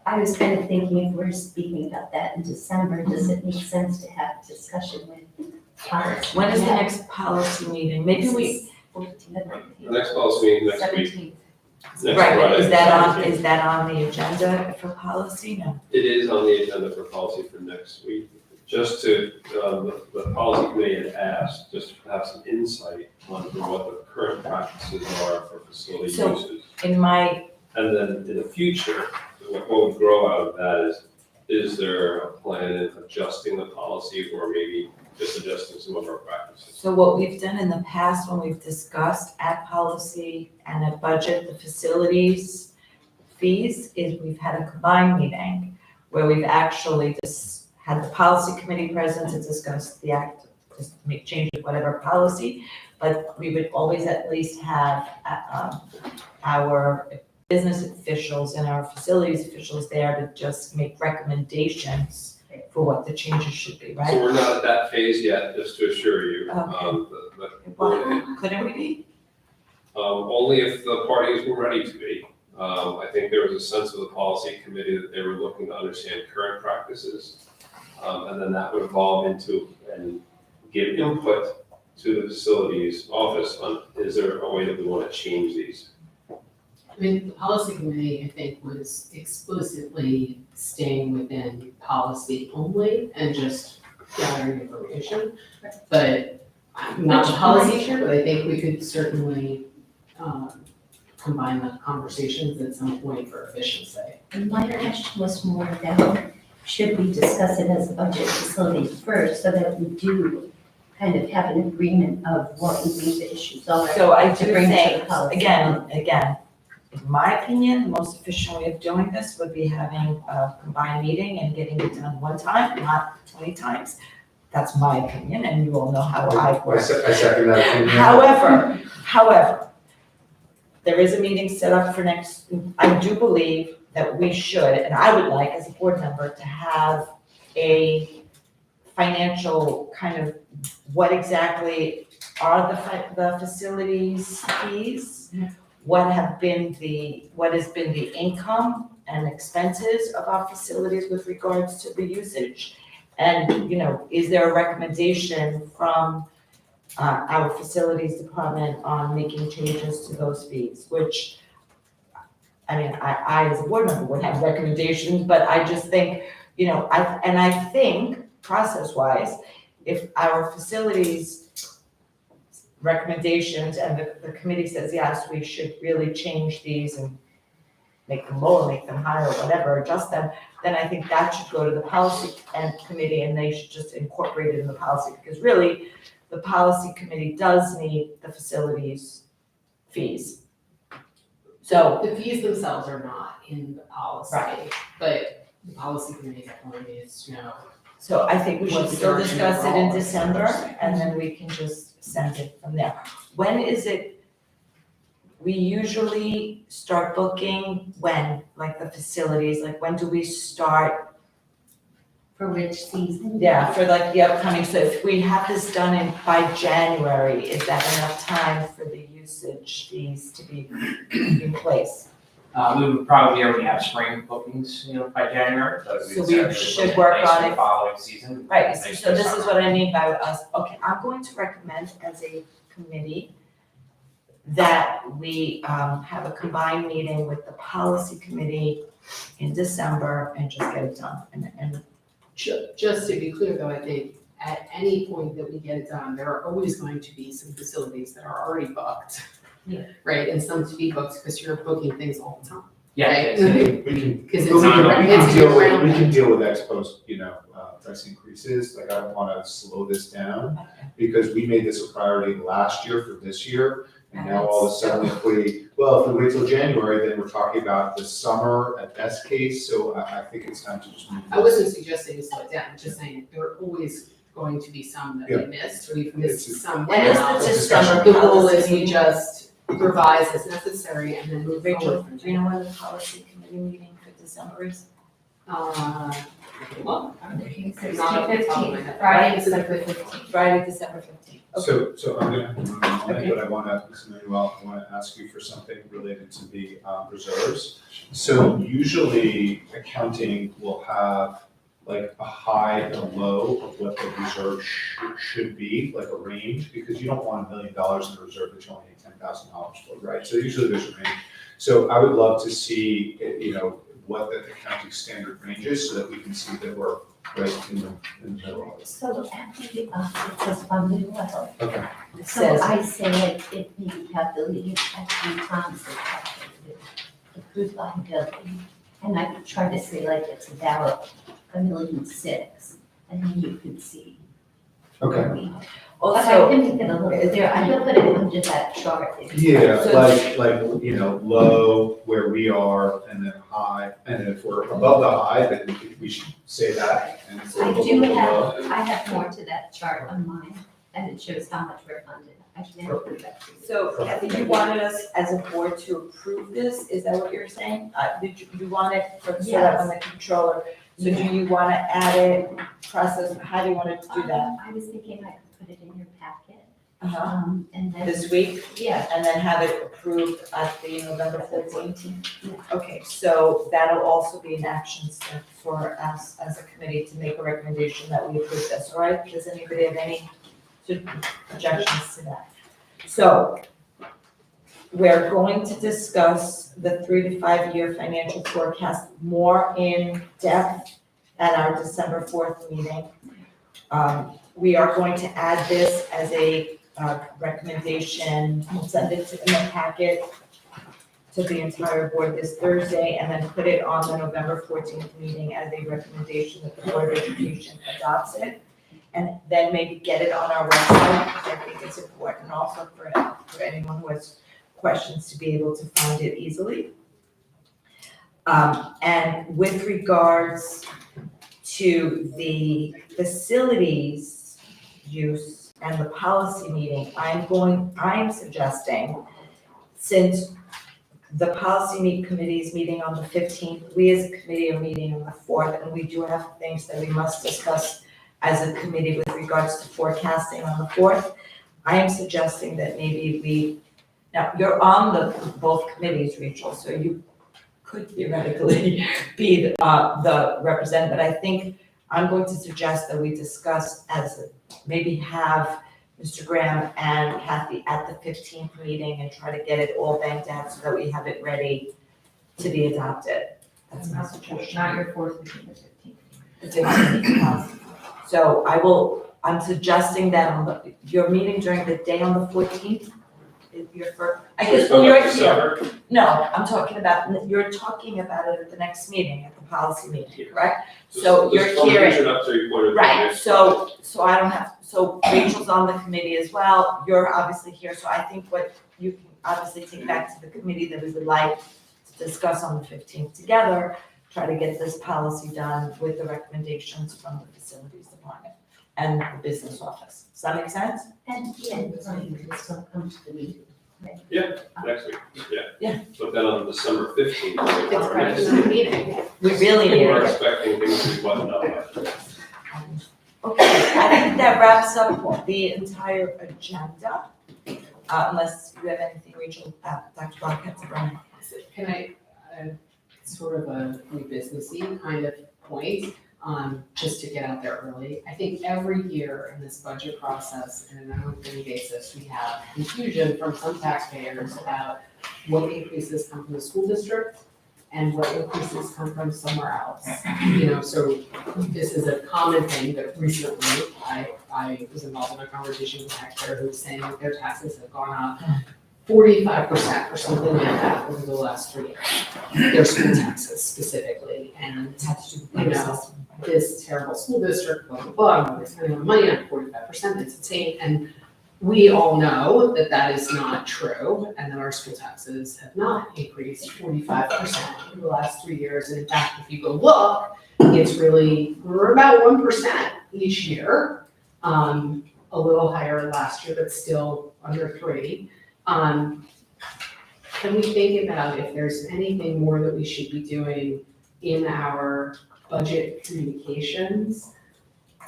I was kind of thinking if we're speaking about that in December, does it make sense to have a discussion with policy? When is the next policy meeting? Maybe we, The next policy meeting next week. 17th. Next right, Friday, is that on the agenda for policy? No. It is on the agenda for policy for next week. Just to, the policy committee had asked, just to have some insight on what the current practices are for facility So- uses. In my, And then in the future, what would grow out of that is there a plan in adjusting the policy or maybe just adjusting some of our practices? so what we've done in the past when we've discussed at policy and at budget, the facilities fees, is we've had a combined meeting where we've actually just had the policy committee present to discuss the act, just make changes, whatever policy, but we would always at least have our business officials and our facilities officials there to just make recommendations for what the changes should be, So right? we're not at that phase yet, just to assure you. Okay. The Well, couldn't we be? Only if the parties were ready to be. I think there was a sense of the policy committee that they were looking to understand current practices. And then that would evolve into and give input to the facilities office on, is there a way that we want to change these? I mean, the policy committee, I think, was explicitly staying within policy only and just gathering information. But I'm not a policy chair, but I think we could certainly combine the conversations at some point for efficiency. And my question was more about, should we discuss it as a budget facility first, so that we do kind of have an agreement of what we think the issues are? So I to do bring to the think, policy. again, in my opinion, the most efficient way of doing this would be having a combined meeting and getting it done one time, not 20 times. That's my opinion, and you all know how I work. I second that opinion. However, there is a meeting set up for next, I do believe that we should, and I would like as a board member to have a financial kind of, what exactly are the facilities fees? What has been the income and expenses of our facilities with regards to the usage? And, is there a recommendation from our facilities department on making changes to those fees? Which, I as a board member would have recommendations, but I just think, I think process-wise, if our facilities recommendations and the committee says, yes, we should really change these and make them lower, make them higher, whatever, adjust them, then I think that should go to the policy committee and they should just incorporate it in the policy, because really, the policy committee does need the facilities fees. So, The fees themselves are not in the policy, Right. but the policy committee definitely needs to know. so I think we should What's the still direction discuss it in overall? December, and then we can just send it from there. When is it, we usually start booking when, like the facilities, like when do we start? For which season? Yeah, for like the upcoming, so if we have this done by January, is that enough time for the usage fees to be in place? We would probably already have spring bookings, by January, but So we'd we certainly should put work in place on for it. the following season. Right, next so this summer. is what I mean by us, okay, I'm going to recommend as a committee that we have a combined meeting with the policy committee in December and just get it done. And Just to be clear though, I think at any point that we get it done, there are always going to be some facilities that are already booked. Yeah. Right, and some to be booked because you're booking things all the time. Yeah, Right? it's- We can, Because we it's can, year- we can it's deal, year-round. we can deal with ex post, price increases, like I don't wanna slow this down. Because we made this a priority last year for this year, and now all of a sudden if we wait till January, then we're talking about the summer at best case, so I think it's time to just move. I wasn't suggesting to slow it down, just saying there are always going to be some that we missed, we've missed some. when is now. the December The goal policy is we meeting? just revise as necessary and then move Rachel, forward. from do you know when the policy committee meeting for December is? Well, Sixteen, Not off the top of my 15, head. Friday, December 15th. Friday, December 15th. So I'm gonna, Okay. but I wanna, Ms. Manuel, I wanna ask you for something related to the reserves. So usually accounting will have like a high and a low of what the reserve should be, like a range, because you don't want $1 million in a reserve that you only need $10,000 for, right? So usually there's a range. So I would love to see, what the accounting standard range is, so that we can see that we're right in the middle of it. So actually, it says funded level. Okay. It So says, I say it may be calculated at 3 times the calculated accrued liability. And I could try to say like it's about $1.6 million, and then you could see. Okay. where we are. But I also, can make it a little bit there, I will put it under that chart. Yeah, So- like, low where we are and then high, and then if we're above the high, then we should say that. And if we're I below do the have, low- I have more to that chart on mine, and it shows how much we're funded. I can include that to you. so Kathy, you wanted us as a board to approve this, is that what you're saying? Did you want it so that when the controller, so do you want to add it, process, how do you want to do that? I was thinking I could put it in your packet, Uh-huh. and then. This week, Yeah. and then have it approved at the November 14th? Yeah. Okay, so that'll also be an action step for us as a committee to make a recommendation that we approve this, all right? Does anybody have any objections to that? So, we're going to discuss the 3 to 5 year financial forecast more in depth at our December 4th meeting. We are going to add this as a recommendation, we'll send it in the packet to the entire board this Thursday, and then put it on the November 14th meeting as a recommendation that the Board of Education adopts it. And then maybe get it on our website, because I think it's important also for anyone who has questions to be able to find it easily. And with regards to the facilities use and the policy meeting, I'm suggesting, since the policy committee is meeting on the 15th, we as a committee are meeting on the 4th, and we do have things that we must discuss as a committee with regards to forecasting on the 4th. I am suggesting that maybe now, you're on both committees, Rachel, so you could theoretically be the representative, but I think I'm going to suggest that we discuss maybe have Mr. Graham and Kathy at the 15th meeting and try to get it all banked out so that we have it ready to be adopted. That's my suggestion. Not your 4th meeting, the 15th. The 15th. So I'm suggesting that you're meeting during the day on the 14th, if you're I guess, well, you're here. December, No, I'm talking about, you're talking about it at the next meeting, at the policy meeting, correct? So you're just from hearing- introductory point of view. Right, so I don't have, so Rachel's on the committee as well, you're obviously here, so I think what you can obviously take back to the committee that we would like to discuss on the 15th together, try to get this policy done with the recommendations from the facilities department and the business office. Does that make sense? And Brian can still come to the meeting. Next week, yeah. Yeah. But then on December 15th, It's our right next in the meeting. We really need we're it. expecting things to be buttoned up by then. Okay, I think that wraps up the entire agenda. Unless you have anything, Rachel, Dr. Rockets, Brian. Can I, sort of a new businessy kind of point, just to get out there early. I think every year in this budget process, and on an ongoing basis, we have confusion from some taxpayers about what increases come from the school district and what increases come from somewhere else. You know, so this is a common thing that recently, I was involved in a conversation with a taxpayer who was saying that their taxes have gone up 45% or something like that over the last 3 years. Their school taxes specifically, and you know, this terrible school district, blah, blah, blah, they're spending money on 45%, it's insane. And we all know that that is not true, and that our school taxes have not increased 45% in the last 3 years. And in fact, if you go look, it's really, we're about 1% each year, a little higher last year, but still under 3. Can we think about if there's anything more that we should be doing in our budget communications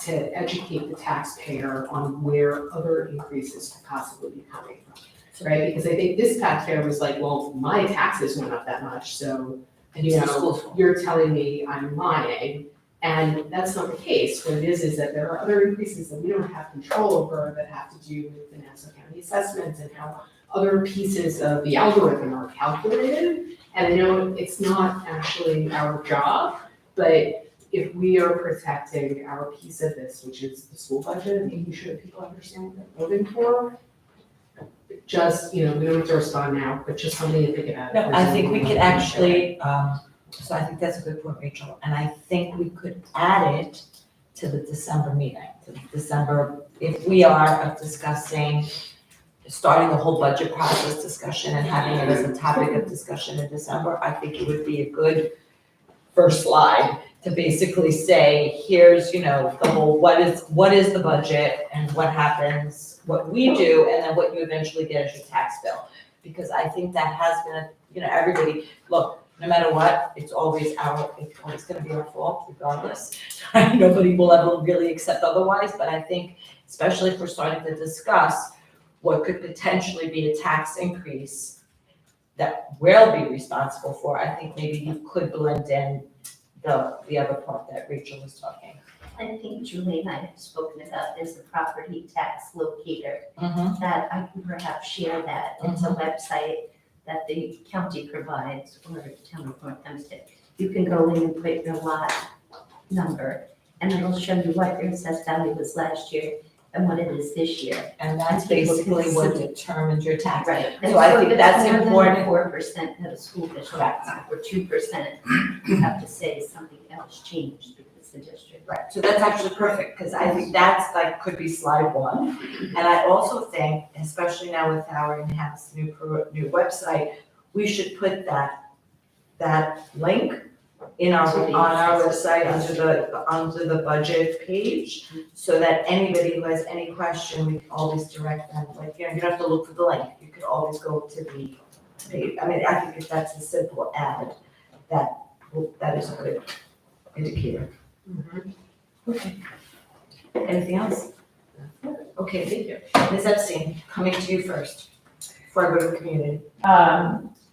to educate the taxpayer on where other increases could possibly be coming from, right? Because I think this taxpayer was like, well, my taxes went up that much, so, you know, you're telling me I'm lying. And that's not the case. What it is that there are other increases that we don't have control over that have to do with the Nassau County assessments and how other pieces of the algorithm are calculated. And I know it's not actually our job, but if we are protecting our piece of this, which is the school budget, and making sure that people understand what they're voting for, just, you know, we don't have to respond now, but just something to think about. No, I think we could actually, so I think that's a good point, Rachel, and I think we could add it to the December meeting, to the December, if we are discussing, starting the whole budget process discussion and having it as a topic of discussion in December, I think it would be a good first slide to basically say, here's, you know, the whole, what is the budget and what happens, what we do, and then what you eventually get as your tax bill. Because I think that has been, you know, everybody, look, no matter what, it's always gonna be our fault regardless. Nobody will ever really accept otherwise, but I think, especially if we're starting to discuss what could potentially be a tax increase that we'll be responsible for, I think maybe you could blend in the other part that Rachel was talking. I think Julie and I have spoken about this, the property tax locator, Mm-hmm. that I can perhaps share that. It's a website that the county provides, or the town of North Hempstead. You can go in and put your lot number, and it'll show you what your assessed value was last year and what it is this year. And that's People basically can what see. determines your tax. Right. So I think that's important. 4% of the school district, or 2%, you have to say something else changed because the district. Right, so that's actually perfect, because I think that's like, could be slide 1. And I also think, especially now with our enhanced new website, we should put that link in our, on our website under the budget page, so that anybody who has any question, we can always direct them, like, you know, you don't have to look for the link, you could always go to the page. I mean, I think if that's a simple add, that is a good indicator. Okay. Anything else? Okay, thank you. Ms. Epstein, coming to you first, before I go to the community.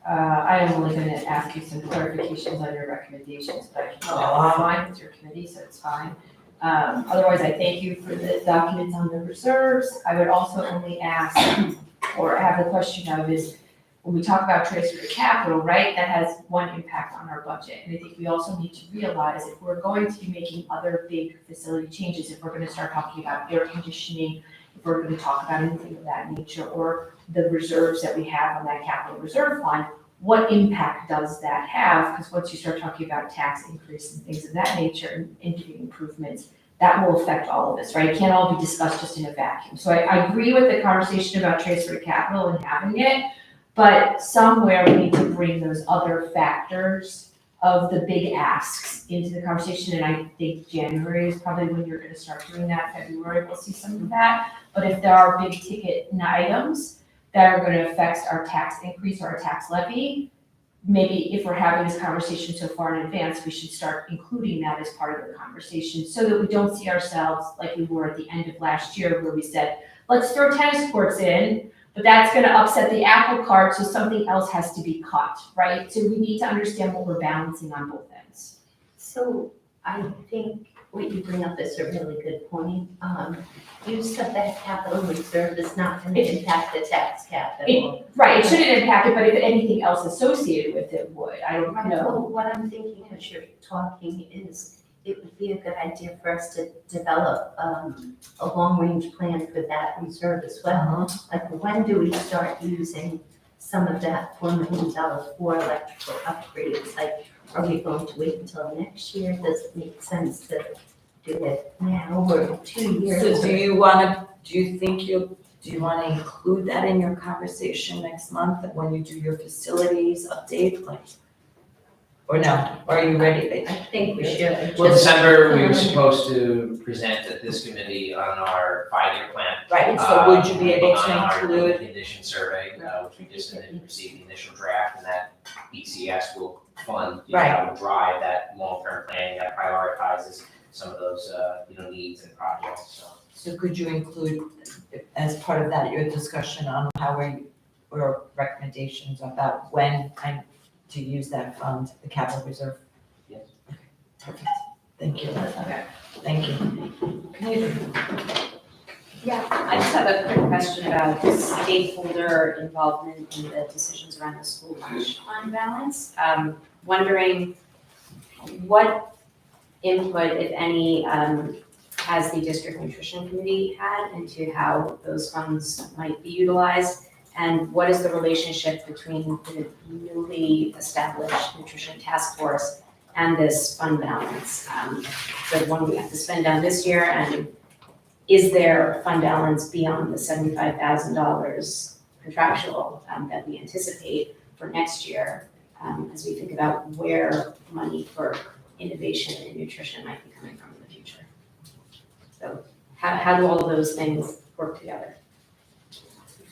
I am only gonna ask you some clarifications on your recommendations, but I can do that offline with your committee, so it's fine. Otherwise, I thank you for the documents on the reserves. I would also only ask, or have the question of is, when we talk about transfer to capital, right, that has one impact on our budget. And I think we also need to realize if we're going to be making other big facility changes, if we're gonna start talking about air conditioning, if we're gonna talk about anything of that nature, or the reserves that we have on that capital reserve fund, what impact does that have? Because once you start talking about tax increase and things of that nature and doing improvements, that will affect all of us, right? It can't all be discussed just in a vacuum. So I agree with the conversation about transfer to capital and having it, but somewhere we need to bring those other factors of the big asks into the conversation. And I think January is probably when you're gonna start doing that. February, we'll see some of that. But if there are big ticket items that are gonna affect our tax increase or our tax levy, maybe if we're having this conversation so far in advance, we should start including that as part of the conversation, so that we don't see ourselves like we were at the end of last year, where we said, let's throw tennis courts in, but that's gonna upset the apple cart, so something else has to be cut, right? So we need to understand what we're balancing on both ends. So I think what you bring up is a really good point. Use of that capital reserve is not gonna impact the tax capital. Right, it shouldn't impact it, but if anything else associated with it would, I don't Right, know. well, what I'm thinking as you're talking is, it would be a good idea for us to develop a long-range plan for that reserve as well. Like, when do we start using some of that $4 million for electrical upgrades? Like, are we going to wait until next year? Does it make sense to do it now or 2 years? So do you wanna include that in your conversation next month when you do your facilities update, like? Or no, or are you ready? I think we should. Well, just- December, we were supposed to present at this committee on our 5-year plan. Right, so would you be able On to our include, condition survey, which we just received the initial draft, and that BCS will fund, that will drive that long-term planning that prioritizes some of those, needs and projects, so. so could you include as part of that, your discussion on or recommendations about when to use that fund, the capital reserve? Yes. Okay, perfect, thank you. Okay. Thank you. Yeah, I just have a quick question about stakeholder involvement in the decisions around the school lunch fund balance. Wondering what input, if any, has the district nutrition committee had into how those funds might be utilized? And what is the relationship between the newly established nutrition task force and this fund balance? The one we have to spend on this year, and is there fund balance beyond the $75,000 contractual that we anticipate for next year, as we think about where money for innovation in nutrition might be coming from in the future? So how do all of those things work together?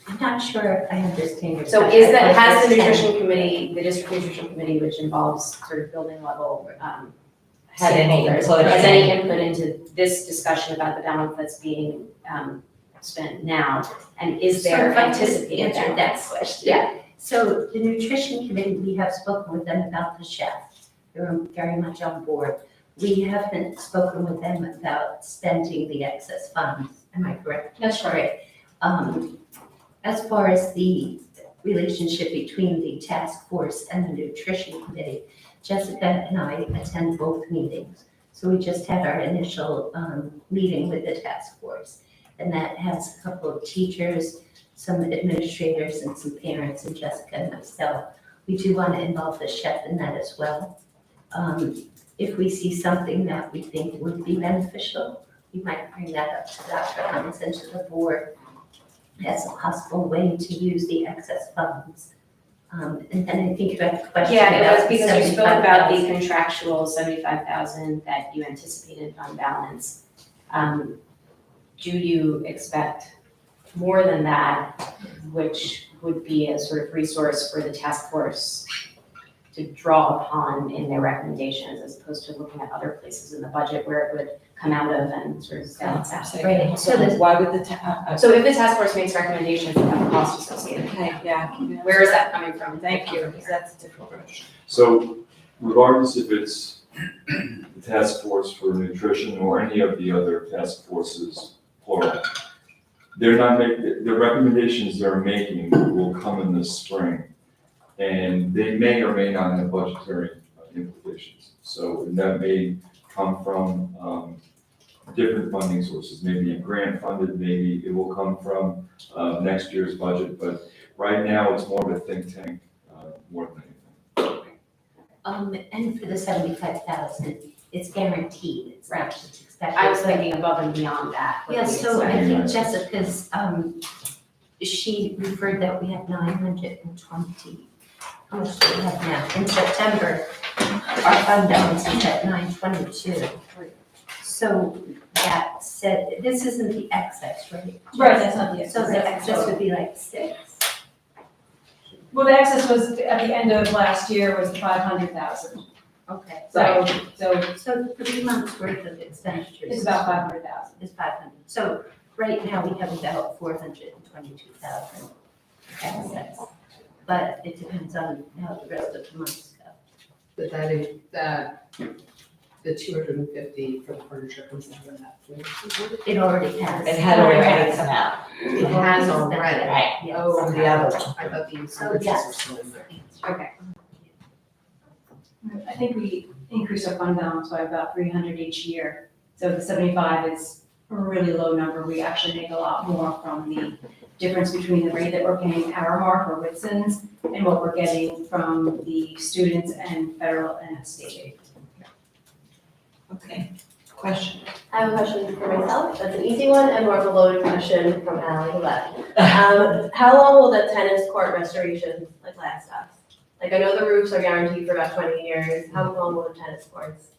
I'm not sure if I understand your So question. is that, has the I understand. nutrition committee, the district nutrition committee, which involves sort of building level, Had any stakeholders, input? has any input into this discussion about the balance that's being spent now? And is So there if I just anticipated answer that balance? question. Yeah. So the nutrition committee, we have spoken with them about the chef. They're very much on board. We haven't spoken with them about spending the excess funds. Am I correct? That's right. As far as the relationship between the task force and the nutrition committee, Jessica and I attend both meetings. So we just had our initial meeting with the task force. And that has a couple of teachers, some administrators, and some parents, and Jessica and myself. We do want to involve the chef in that as well. If we see something that we think would be beneficial, we might bring that up to Dr. Hans and to the board as a possible way to use the excess funds. And then I think you had a question about Yeah, it was because you spoke about the 75,000. contractual 75,000 that you anticipated fund balance. Do you expect more than that, which would be a sort of resource for the task force to draw upon in their recommendations, as opposed to looking at other places in the budget where it would come out of and sort of balance out? Right, So why would the So if the task force makes recommendations that have a cost associated, okay, yeah. where is that coming from? Thank you, because that's a different question. So regardless if it's the task force for nutrition or any of the other task forces, plural, they're not making, the recommendations they're making will come in the spring. And they may or may not have budgetary implications. So that may come from different funding sources, maybe grant funded, maybe it will come from next year's budget. But right now, it's more of a think tank more than anything. And for the 75,000, it's guaranteed, it's not just expected. I was thinking above and beyond that. what Yeah, we so I expect. think Jessica's, she referred that we have 920, how much do we have now? In September, our fund balance is at 922. So that said, this isn't the excess, right? Right, that's not the So the excess would be like 6. Well, the excess was, at the end of last year, was 500,000. Okay, So, so the 3 months worth of expenditures. it's about 500,000. Is 500. So right now we have about 422,000 excess. But it depends on how the rest of the months go. But the 250 for the furniture comes out of that. It already has. It had already come out. It has already. Right. Yes. Oh, From the other one. I thought the Oh, encumbrances yes. were still in there. Okay. I think we increase our fund balance by about 300 each year. So the 75 is a really low number. We actually make a lot more from the difference between the rate that we're paying Aramark or Whitson's and what we're getting from the students and federal and state aid. Okay, question. I have a question for myself. That's an easy one and more of a loaded question from Ally Levesque. How long will the tennis court restoration last us? Like, I know the roofs are guaranteed for about 20 years. How long will the tennis courts?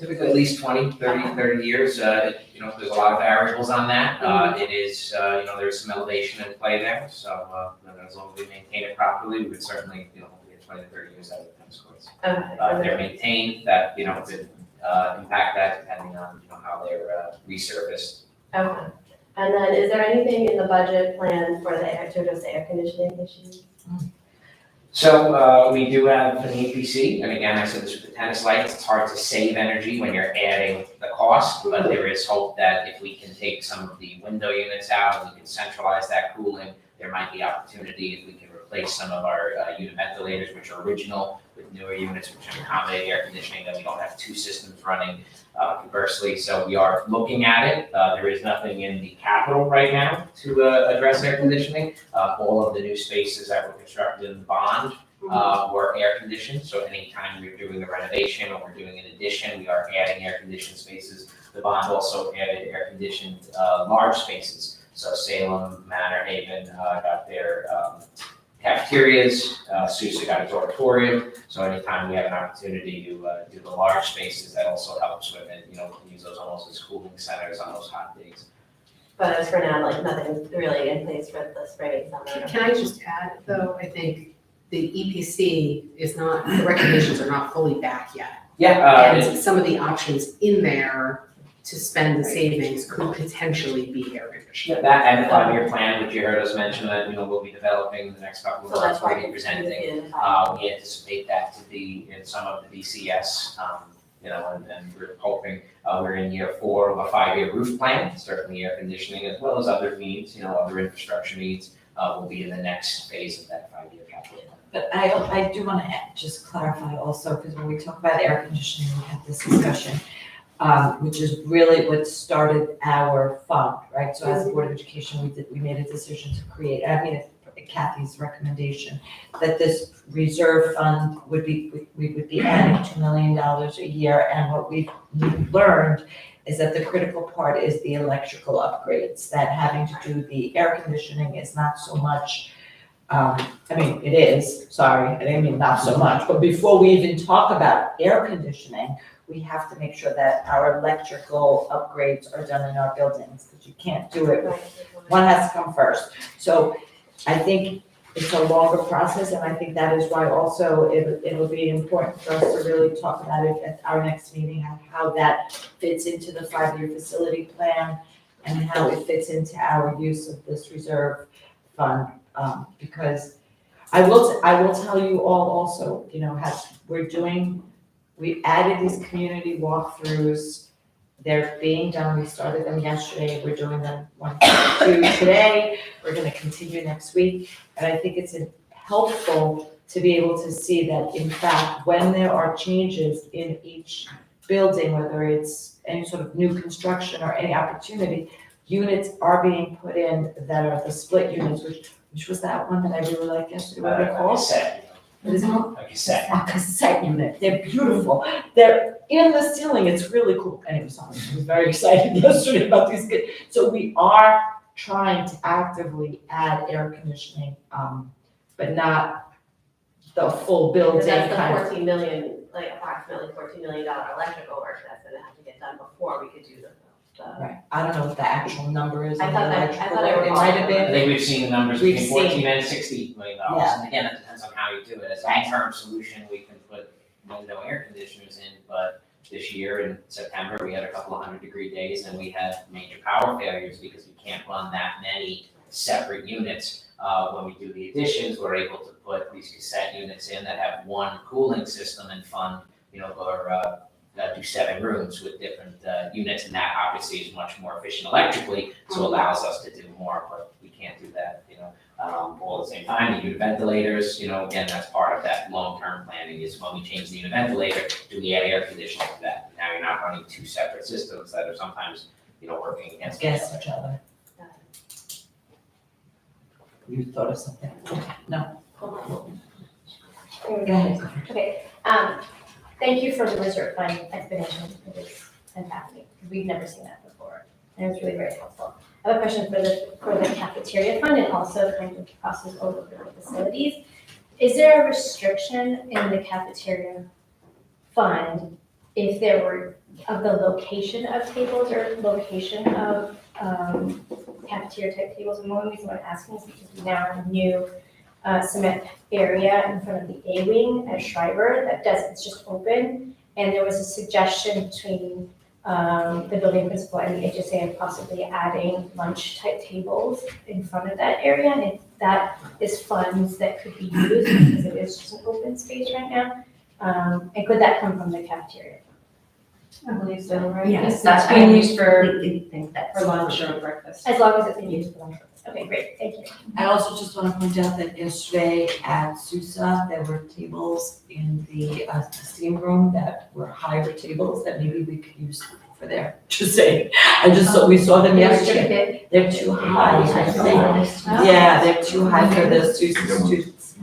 Typically at least 30 years, you know, there's a lot of variables on that. It is, you know, there's some elevation in play there, so, as long as we maintain it properly, we would certainly, you know, get 20 to 30 years out of the tennis courts. Okay. They're maintained, that, you know, could, impact that depending on, you know, how they're, resurfaced. Okay. And then is there anything in the budget plan for the air conditioning issue? So, we do have an EPC, and again, I said this with the tennis lights, it's hard to save energy when you're adding the cost, but there is hope that if we can take some of the window units out and we can centralize that cooling, there might be opportunity if we can replace some of our unit ventilators, which are original, with newer units which can accommodate air conditioning, then we don't have two systems running conversely. So we are looking at it. There is nothing in the capital right now to address air conditioning. All of the new spaces that were constructed in the bond were air conditioned. So anytime we're doing a renovation or we're doing an addition, we are adding air conditioned spaces. The bond also added air conditioned large spaces. So Salem, Manor Haven got their cafeterias, Sousa got its auditorium. So anytime we have an opportunity to do the large spaces, that also helps with it. You know, we can use those almost as cooling centers on those hot days. But as for now, like, nothing really in place for the spring and summer. Can I just add, though, I think the EPC is not, the recommendations are not fully back yet. Yeah, And some of the options in there to spend the savings could potentially be air conditioning. that and the 5-year plan, which you heard us mention that, you know, we'll be developing in the next couple of So months, that's why we'll be presenting. presenting. We anticipate that to be in some of the BCS, you know, and we're hoping, we're in year 4 of a 5-year roof plan, certainly air conditioning as well as other needs, you know, other infrastructure needs, will be in the next phase of that 5-year capital plan. But I do want to just clarify also, because when we talk about air conditioning, we had this discussion, which is really what started our fund, right? So as a Board of Education, we made a decision to create, I mean, Kathy's recommendation, that this reserve fund would be, we would be adding $2 million a year, and what we've learned is that the critical part is the electrical upgrades, that having to do the air conditioning is not so much, I mean, it is, sorry, I didn't mean not so much, but before we even talk about air conditioning, we have to make sure that our electrical upgrades are done in our buildings, because you can't do it, one has to come first. So I think it's a longer process, and I think that is why also it'll be important for us to really talk about it at our next meeting, and how that fits into the 5-year facility plan, and how it fits into our use of this reserve fund, because I will tell you all also, you know, we added these community walkthroughs. They're being done. We started them yesterday. We're doing them 1, 2 today. We're going to continue next week. And I think it's helpful to be able to see that, in fact, when there are changes in each building, whether it's any sort of new construction or any opportunity, units are being put in that are the split units, which was that one that I really liked yesterday. What are they called? What is it called? Like you said. A cassette unit. They're beautiful. They're in the ceiling. It's really cool. Anyway, I was very excited yesterday about these. So we are trying to actively add air conditioning, but not the full building That's kind the of. 14 million, like approximately $14 million electrical work that's gonna have to get done before we could do the Right, I don't know what the actual number is I on the thought that- I electrical, thought I it might have I been. think we've seen the numbers We've between seen- 14 and $60 million. Yeah. And again, it depends on how you do it. As a long-term solution, we can put window air conditioners in, but this year in September, we had a couple of 100-degree days and we had major power failures because we can't run that many separate units. When we do the additions, we're able to put these cassette units in that have one cooling system and fund, or do 7 rooms with different units, and that obviously is much more efficient electrically, so allows us to do more, but we can't do that, all at the same time. The unit ventilators, again, that's part of that long-term planning, is when we change the unit ventilator, do we add air conditioning to that? Now you're not running 2 separate systems that are sometimes, working against each Against other. each other. You thought of something? No. Go ahead. Okay, thank you for the reserve fund explanation, it was fantastic, because we've never seen that before, and it was really very helpful. I have a question for the cafeteria fund and also kind of crosses over with the facilities. Is there a restriction in the cafeteria fund if there were, of the location of tables or location of cafeteria type tables? And one reason I'm asking is because we now have a new cement area in front of the A-wing at Schreiber it's just open. And there was a suggestion between the building principal and the HSA of possibly adding lunch type tables in front of that area. And if that is funds that could be used because it is just an open space right now. And could that come from the cafeteria? I believe so, right? Yes, That's being used for completely think that's. lunch or breakfast. As long as it's in use for lunch. Okay, great, thank you. I also just want to point out that yesterday at Susa, there were tables in the steam room that were higher tables that maybe we could use for there. Just saying, we saw them yesterday. They're too high, I think. Yeah, they're too high for the Susa students.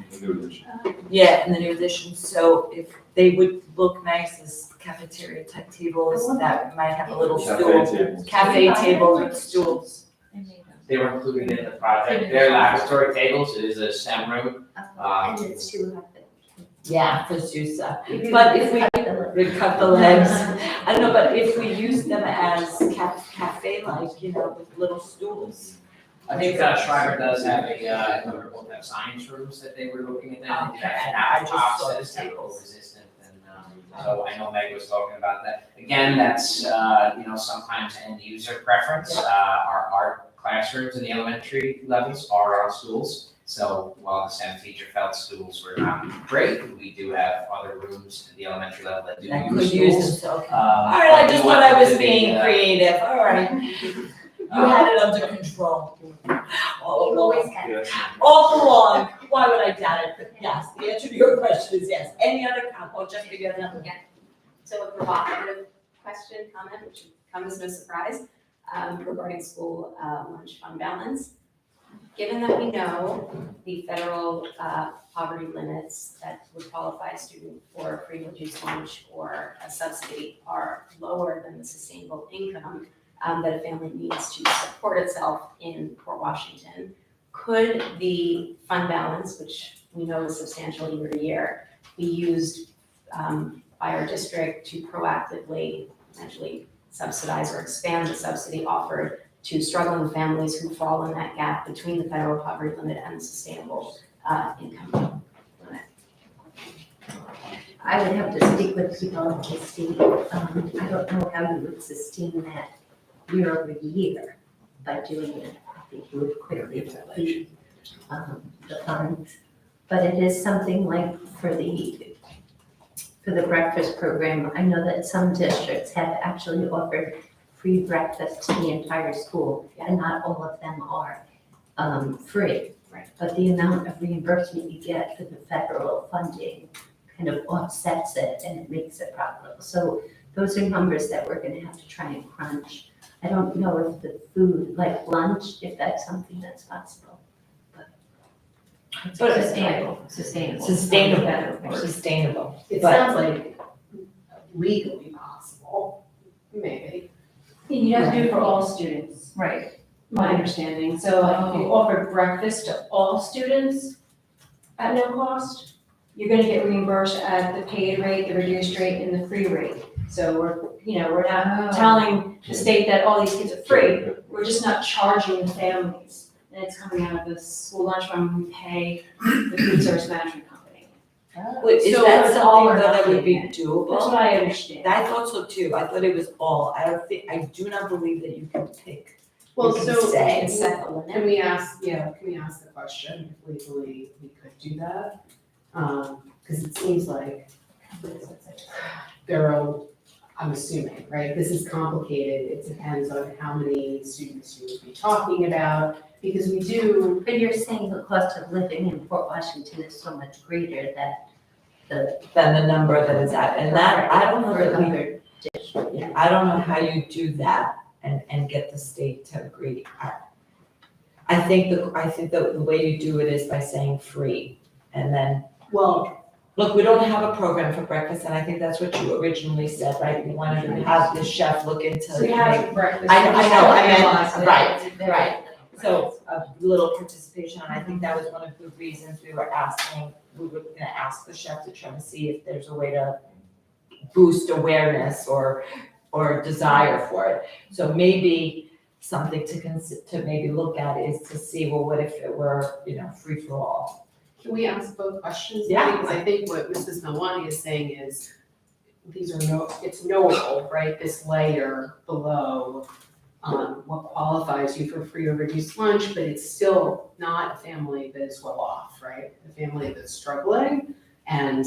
Yeah, in the new addition, so if they would look nice as cafeteria type tables that might have a little Cafe stool. tables. Cafe tables with stools. They were included in the project. They're laboratory tables, it is a STEM room. And it's too hard. Yeah, for Susa. But if we cut the legs, I don't know, but if we use them as cafe-like, with little stools. I think Schreiber does have have science rooms that they were looking at. Okay, That I have just tops saw that the is temporal tables. resistant, and so I know Meg was talking about that. Again, that's sometimes end user preference. Our art classrooms in the elementary levels are on stools. So while the STEM teacher felt stools were not great, we do have other rooms in the elementary level that do That use could use stools. them, so, okay. All right, I just thought I was being creative, all right. You had it under control. All along. Yes. All along, why would I doubt it? But yes, the answer to your question is yes. Any other comment, or just to get another? So a provocative question, comment, which should come as no surprise, regarding school lunch fund balance. Given that we know the federal poverty limits that would qualify a student for free reduced lunch or a subsidy are lower than the sustainable income that a family needs to support itself in Port Washington, could the fund balance, which we know is substantial year to year, be used by our district to proactively potentially subsidize or expand the subsidy offered to struggling families who fall in that gap between the federal poverty limit and the sustainable income limit? I would have to speak with people in the state. I don't know how you would sustain that year over year by doing it. I think you would quickly deplete the funds. But it is something like for the breakfast program, I know that some districts have actually offered free breakfast to the entire school, and not all of them are free. Right. But the amount of reimbursement you get for the federal funding kind of offsets it and it makes it profitable. So those are numbers that we're gonna have to try and crunch. I don't know if the food, like lunch, if that's something that's possible. But Sustainable. Sustainable. It But- sounds like legally possible, maybe. You have to do it for all students, Right. my understanding. So like if you offer breakfast to all students at no cost, you're gonna get reimbursed at the paid rate, the reduced rate, and the free rate. So we're not telling the state that all these kids are free, we're just not charging the families. And it's coming out of the school lunch fund, we pay the food service management company. Wait, is So that it's all something or though that would nothing be again. doable? That's what I understand. I thought so too, I thought it was all, I do not believe that you can pick. Well, You can so say. And set the limit. can we ask the question if legally we could do that? Because it seems like there are, I'm assuming, right, this is complicated, it depends on how many students you would be talking about, because we do, But you're saying the cost of living in Port Washington is so much greater that Than the number that is at, and that, I don't the really, other district. yeah, I don't know how you do that and get the state to agree. I think the way you do it is by saying free, and then, well, look, we don't have a program for breakfast, and I think that's what you originally said, right? You wanted to have the chef look into. So we have breakfast. I know, I meant, Analyze it. right, right. So a little participation, and I think that was one of the reasons we were gonna ask the chef to try to see if there's a way to boost awareness or desire for it. So maybe something to maybe look at is to see, well, what if it were, free for all? can we ask both questions? Yeah. Because I think what Mrs. Milani is saying is, it's knowable, right, this layer below, what qualifies you for free or reduced lunch, but it's still not a family that is well off, right? A family that's struggling, and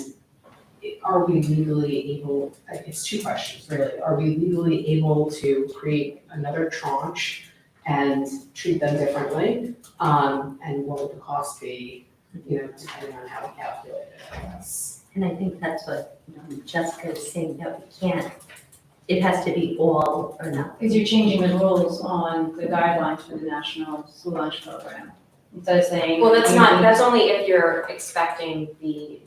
are we legally able, it's two questions really, are we legally able to create another tranche and treat them differently? And what would the cost be, depending on how we calculate it, I guess. And I think that's what Jessica is saying, that we can't, it has to be all or nothing. Because you're changing the rules on the guidelines for the National School Lunch Program. Instead of saying. Well, that's only if you're expecting the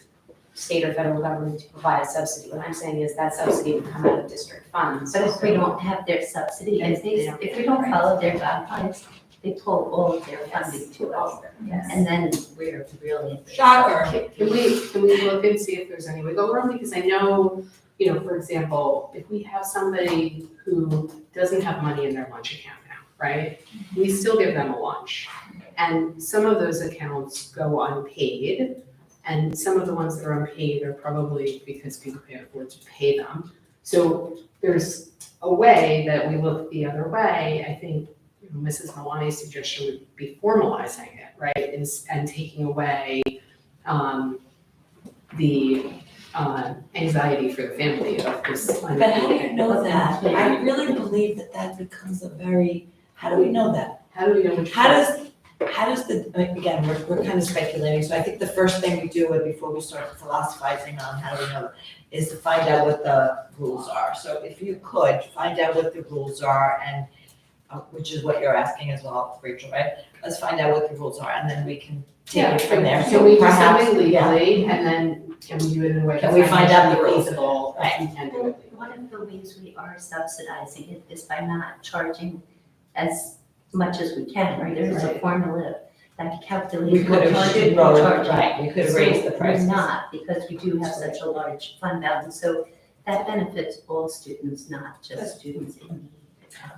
state or federal government to provide a subsidy. What I'm saying is that subsidy would come out of district funds. But if we don't have their subsidy, if we don't follow their guidelines, they pull all of their funding to us. And then we're really. Shocker. Can we look and see if there's any wiggle room? Because I know, for example, if we have somebody who doesn't have money in their lunch account now, right? We still give them a lunch. And some of those accounts go unpaid, and some of the ones that are unpaid are probably because people can't afford to pay them. So there's a way that we look the other way. I think Mrs. Milani's suggestion would be formalizing it, right? And taking away the anxiety for the family of this. But how do you know that? I really believe that becomes how do we know that? How do we know which? How does again, we're kind of speculating, so I think the first thing we do before we start philosophizing on how do we know is to find out what the rules are. So if you could, find out what the rules are and, which is what you're asking as well, Rachel, right? Let's find out what the rules are and then we can take it from there. Can we do perhaps- something yeah. legally, and then can we do it in a way Can that's we find out the financially rules? feasible, if Right. we can do it legally? One of the ways we are subsidizing it is by not charging as much as we can, right? There's a Right. formula that calculates. We could what have charges rolled, we're charging. right, we could have raised the So prices. we're not, because we do have such a large fund balance, so that benefits all students, not just students in need.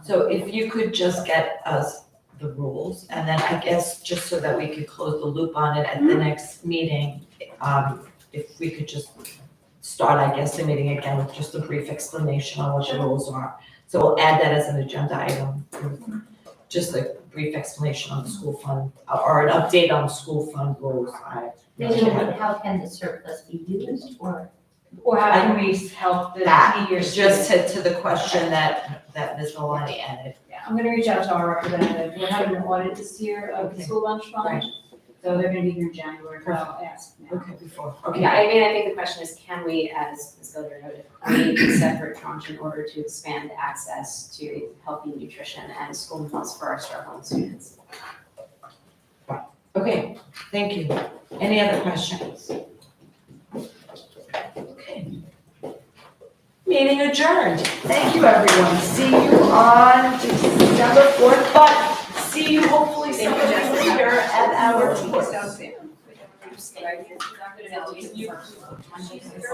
So if you could just get us the rules, and then I guess just so that we could close the loop on it at the next meeting, if we could just start, I guess, the meeting again with just a brief explanation on what the rules are. So we'll add that as an agenda item, just a brief explanation on the school fund, or an update on the school fund rules. Maybe how can the surplus be used, or Or how can we help the That, needier just students? to the question that Ms. Maloney added. Yeah, I'm gonna reach out to our representative, we're having an audit this year of the Okay. school lunch fund. Right. So they're gonna be here in January, but I'll ask now. Okay, before, okay. Yeah, I mean, I think the question is, can we, as Ms. Gilder noted, create a separate tranche in order to expand access to healthy nutrition and school meals for our struggling students? Okay, thank you. Any other questions? Okay. Meeting adjourned. Thank you, everyone. See you on December 4th, but see you hopefully some of you later at our tour.